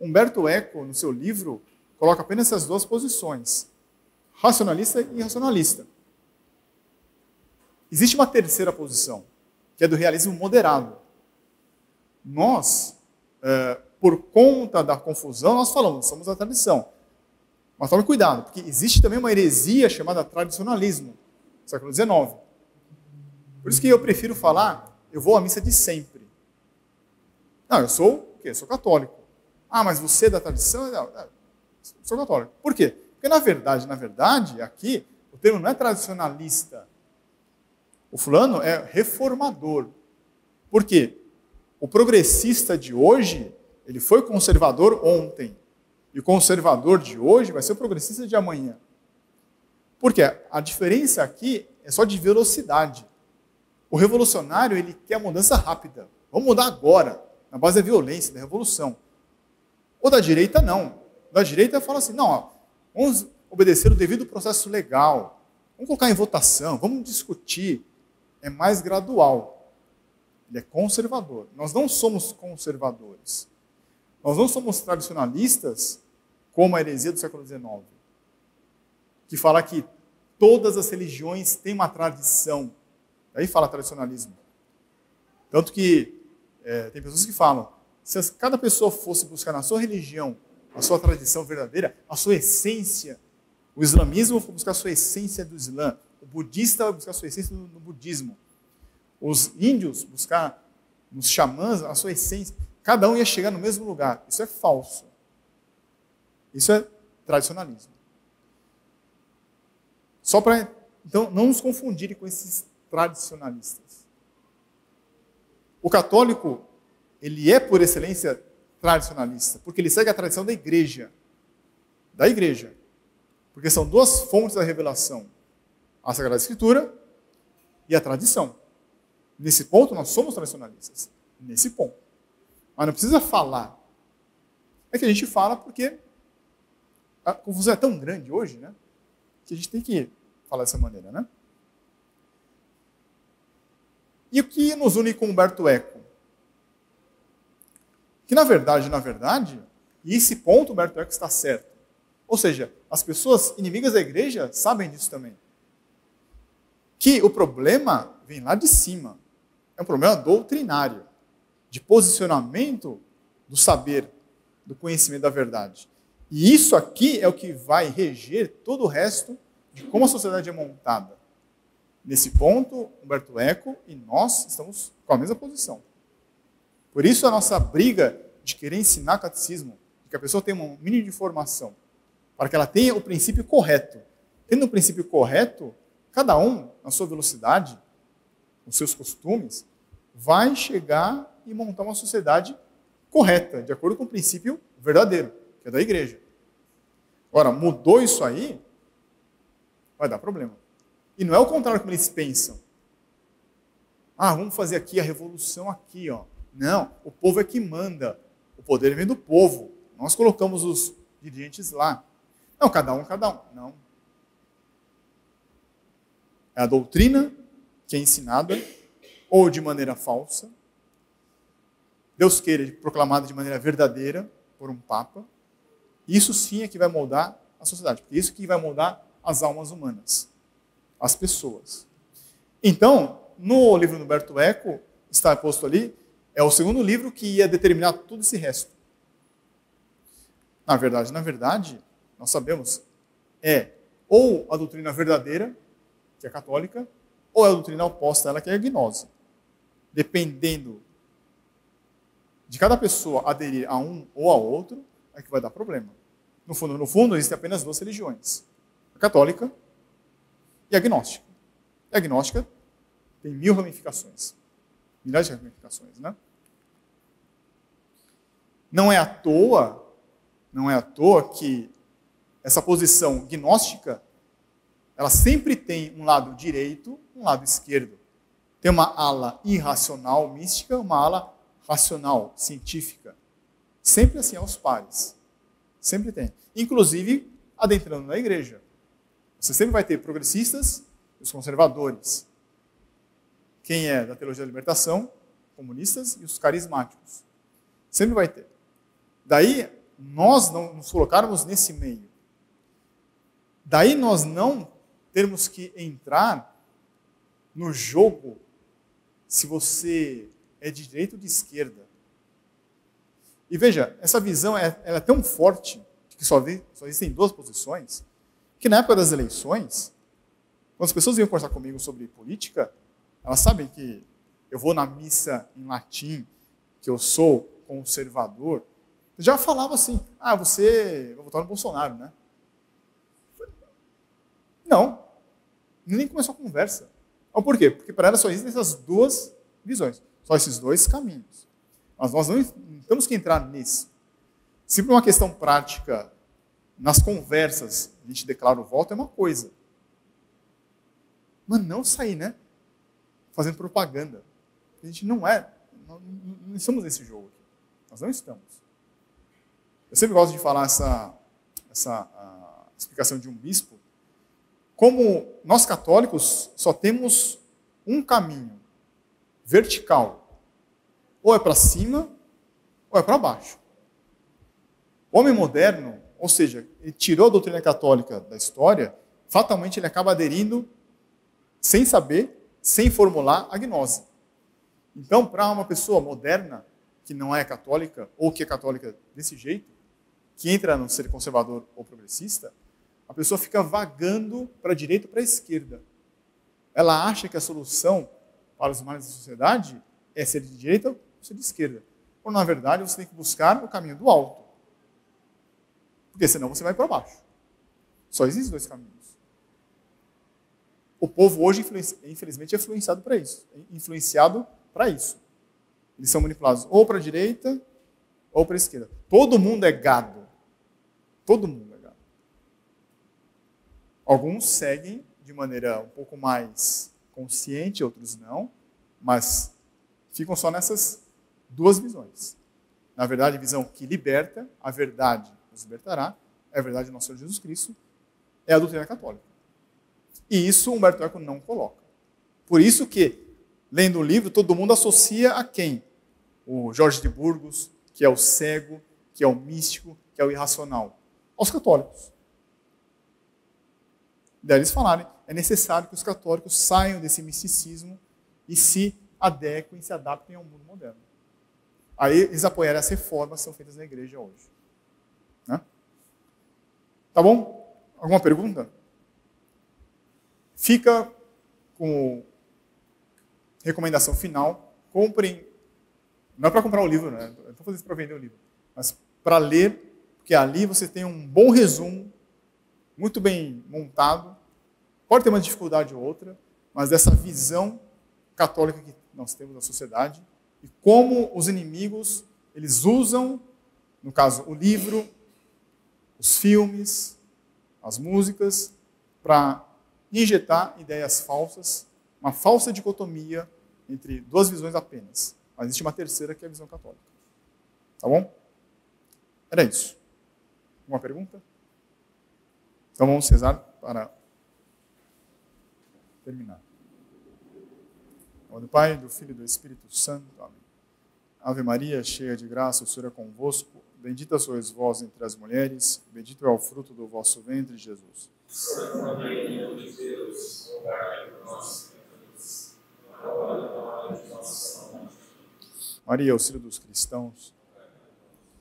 Humberto Eco, no seu livro, coloca apenas essas duas posições, racionalista e irracionalista. Existe uma terceira posição, que é do realismo moderado. Nós, por conta da confusão, nós falamos, somos a tradição. Mas tome cuidado, porque existe também uma heresia chamada tradicionalismo, século XIX. Por isso que eu prefiro falar, eu vou à missa de sempre. Não, eu sou o quê? Eu sou católico. Ah, mas você é da tradição? Não, eu sou católico. Por quê? Porque na verdade, aqui, o termo não é tradicionalista. O fulano é reformador. Por quê? O progressista de hoje, ele foi conservador ontem. E o conservador de hoje vai ser o progressista de amanhã. Por quê? A diferença aqui é só de velocidade. O revolucionário, ele quer a mudança rápida. Vamos mudar agora, na base da violência, da revolução. O da direita, não. O da direita fala assim, não, ó, vamos obedecer o devido processo legal. Vamos colocar em votação, vamos discutir. É mais gradual. Ele é conservador. Nós não somos conservadores. Nós não somos tradicionalistas, como a heresia do século XIX, que fala que todas as religiões têm uma tradição. Aí fala tradicionalismo. Tanto que tem pessoas que falam, se cada pessoa fosse buscar na sua religião a sua tradição verdadeira, a sua essência, o islamismo vai buscar a sua essência do Islã, o budista vai buscar a sua essência no budismo, os índios buscar nos xamãs a sua essência, cada um ia chegar no mesmo lugar. Isso é falso. Isso é tradicionalismo. Só para, então, não nos confundirem com esses tradicionalistas. O católico, ele é, por excelência, tradicionalista, porque ele segue a tradição da igreja. Da igreja. Porque são duas fontes da revelação. A Sagrada Escritura e a tradição. Nesse ponto, nós somos tradicionalistas. Nesse ponto. Mas não precisa falar. É que a gente fala porque a confusão é tão grande hoje, né? Que a gente tem que falar dessa maneira, né? E o que nos une com Humberto Eco? Que, na verdade, e esse ponto Humberto Eco está certo. Ou seja, as pessoas inimigas da igreja sabem disso também. Que o problema vem lá de cima. É um problema doutrinário, de posicionamento do saber, do conhecimento da verdade. E isso aqui é o que vai reger todo o resto de como a sociedade é montada. Nesse ponto, Humberto Eco e nós estamos com a mesma posição. Por isso a nossa briga de querer ensinar catecismo, de que a pessoa tenha um mínimo de formação, para que ela tenha o princípio correto. Tendo o princípio correto, cada um, na sua velocidade, nos seus costumes, vai chegar e montar uma sociedade correta, de acordo com o princípio verdadeiro, que é da igreja. Agora, mudou isso aí, vai dar problema. E não é o contrário como eles pensam. Ah, vamos fazer aqui a revolução aqui, ó. Não, o povo é que manda. O poder vem do povo. Nós colocamos os dirigentes lá. Não, cada um. Não. É a doutrina que é ensinada ou de maneira falsa. Deus queira proclamada de maneira verdadeira por um Papa. Isso sim é que vai moldar a sociedade, porque isso que vai moldar as almas humanas, as pessoas. Então, no livro do Humberto Eco, está posto ali, é o segundo livro que ia determinar todo esse resto. Na verdade, nós sabemos, é ou a doutrina verdadeira, que é católica, ou é a doutrina oposta a ela, que é a gnose. Dependendo de cada pessoa aderir a um ou a outro, é que vai dar problema. No fundo, existem apenas duas religiões. A católica e a gnóstica. E a gnóstica tem 1000 ramificações. Milhares de ramificações, né? Não é à toa que essa posição gnóstica, ela sempre tem um lado direito, um lado esquerdo. Tem uma ala irracional, mística, uma ala racional, científica. Sempre assim, aos pares. Sempre tem. Inclusive, adentrando na igreja. Você sempre vai ter progressistas e os conservadores. Quem é da teologia da libertação, comunistas e os carismáticos. Sempre vai ter. Daí, nós não nos colocarmos nesse meio. Daí nós não termos que entrar no jogo se você é de direita ou de esquerda. E veja, essa visão ela é tão forte que só existem duas posições, que na época das eleições, quando as pessoas vinham conversar comigo sobre política, elas sabem que eu vou na missa em latim, que eu sou conservador. Eu já falava assim, você vai votar no Bolsonaro, né? Não, nem começou a conversa. Por quê? Porque para ela só existem essas duas visões, só esses dois caminhos. Mas nós não temos que entrar nisso. Se por uma questão prática, nas conversas, a gente declara o voto, é uma coisa. Mas não sair, né? Fazendo propaganda. A gente não estamos nesse jogo aqui. Nós não estamos. Eu sempre gosto de falar essa explicação de um bispo. Como nós católicos só temos um caminho vertical. Ou é para cima, ou é para baixo. O homem moderno, ou seja, ele tirou a doutrina católica da história, fatalmente ele acaba aderindo, sem saber, sem formular a gnose. Então, para uma pessoa moderna, que não é católica, ou que é católica desse jeito, que entra no ser conservador ou progressista, a pessoa fica vagando para a direita ou para a esquerda. Ela acha que a solução para os males da sociedade é ser de direita ou ser de esquerda. Ou, na verdade, você tem que buscar o caminho do alto. Porque senão você vai para baixo. Só existem dois caminhos. O povo hoje, infelizmente, é influenciado para isso. Eles são manipulados ou para a direita ou para a esquerda. Todo mundo é gado. Todo mundo é gado. Alguns seguem de maneira um pouco mais consciente, outros não, mas ficam só nessas duas visões. Na verdade, a visão que liberta, a verdade nos libertará, é a verdade do nosso Senhor Jesus Cristo, é a doutrina católica. E isso Humberto Eco não coloca. Por isso que, lendo o livro, todo mundo associa a quem? O Jorge de Burgos, que é o cego, que é o místico, que é o irracional. Aos católicos. Daí eles falarem, é necessário que os católicos saiam desse misticismo e se adequem, se adaptem ao mundo moderno. Aí eles apoiaram as reformas que são feitas na igreja hoje. Né? Tá bom? Alguma pergunta? Fica com recomendação final. Comprem. Não é para comprar o livro, né? Eu estou fazendo isso para vender o livro. Mas para ler, porque ali você tem um bom resumo, muito bem montado. Pode ter uma dificuldade ou outra, mas dessa visão católica que nós temos da sociedade e como os inimigos, eles usam, no caso, o livro, os filmes, as músicas, para injetar ideias falsas, uma falsa dicotomia entre duas visões apenas. Mas existe uma terceira, que é a visão católica. Tá bom? Era isso. Alguma pergunta? Então vamos rezar para terminar. nome do Pai, do Filho e do Espírito Santo. Amém. Ave Maria, cheia de graça, o Senhor é convosco. Bendita sois vós entre as mulheres, bendito é o fruto do vosso ventre, Jesus. Santa Maria de Deus, rogai por nós, pecadores, agora e na hora de nossa morte. Maria, auxílio dos cristãos.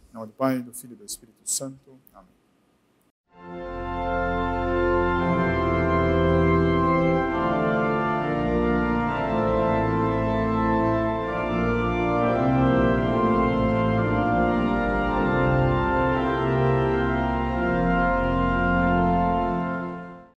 Em nome do Pai, do Filho e do Espírito Santo. Amém.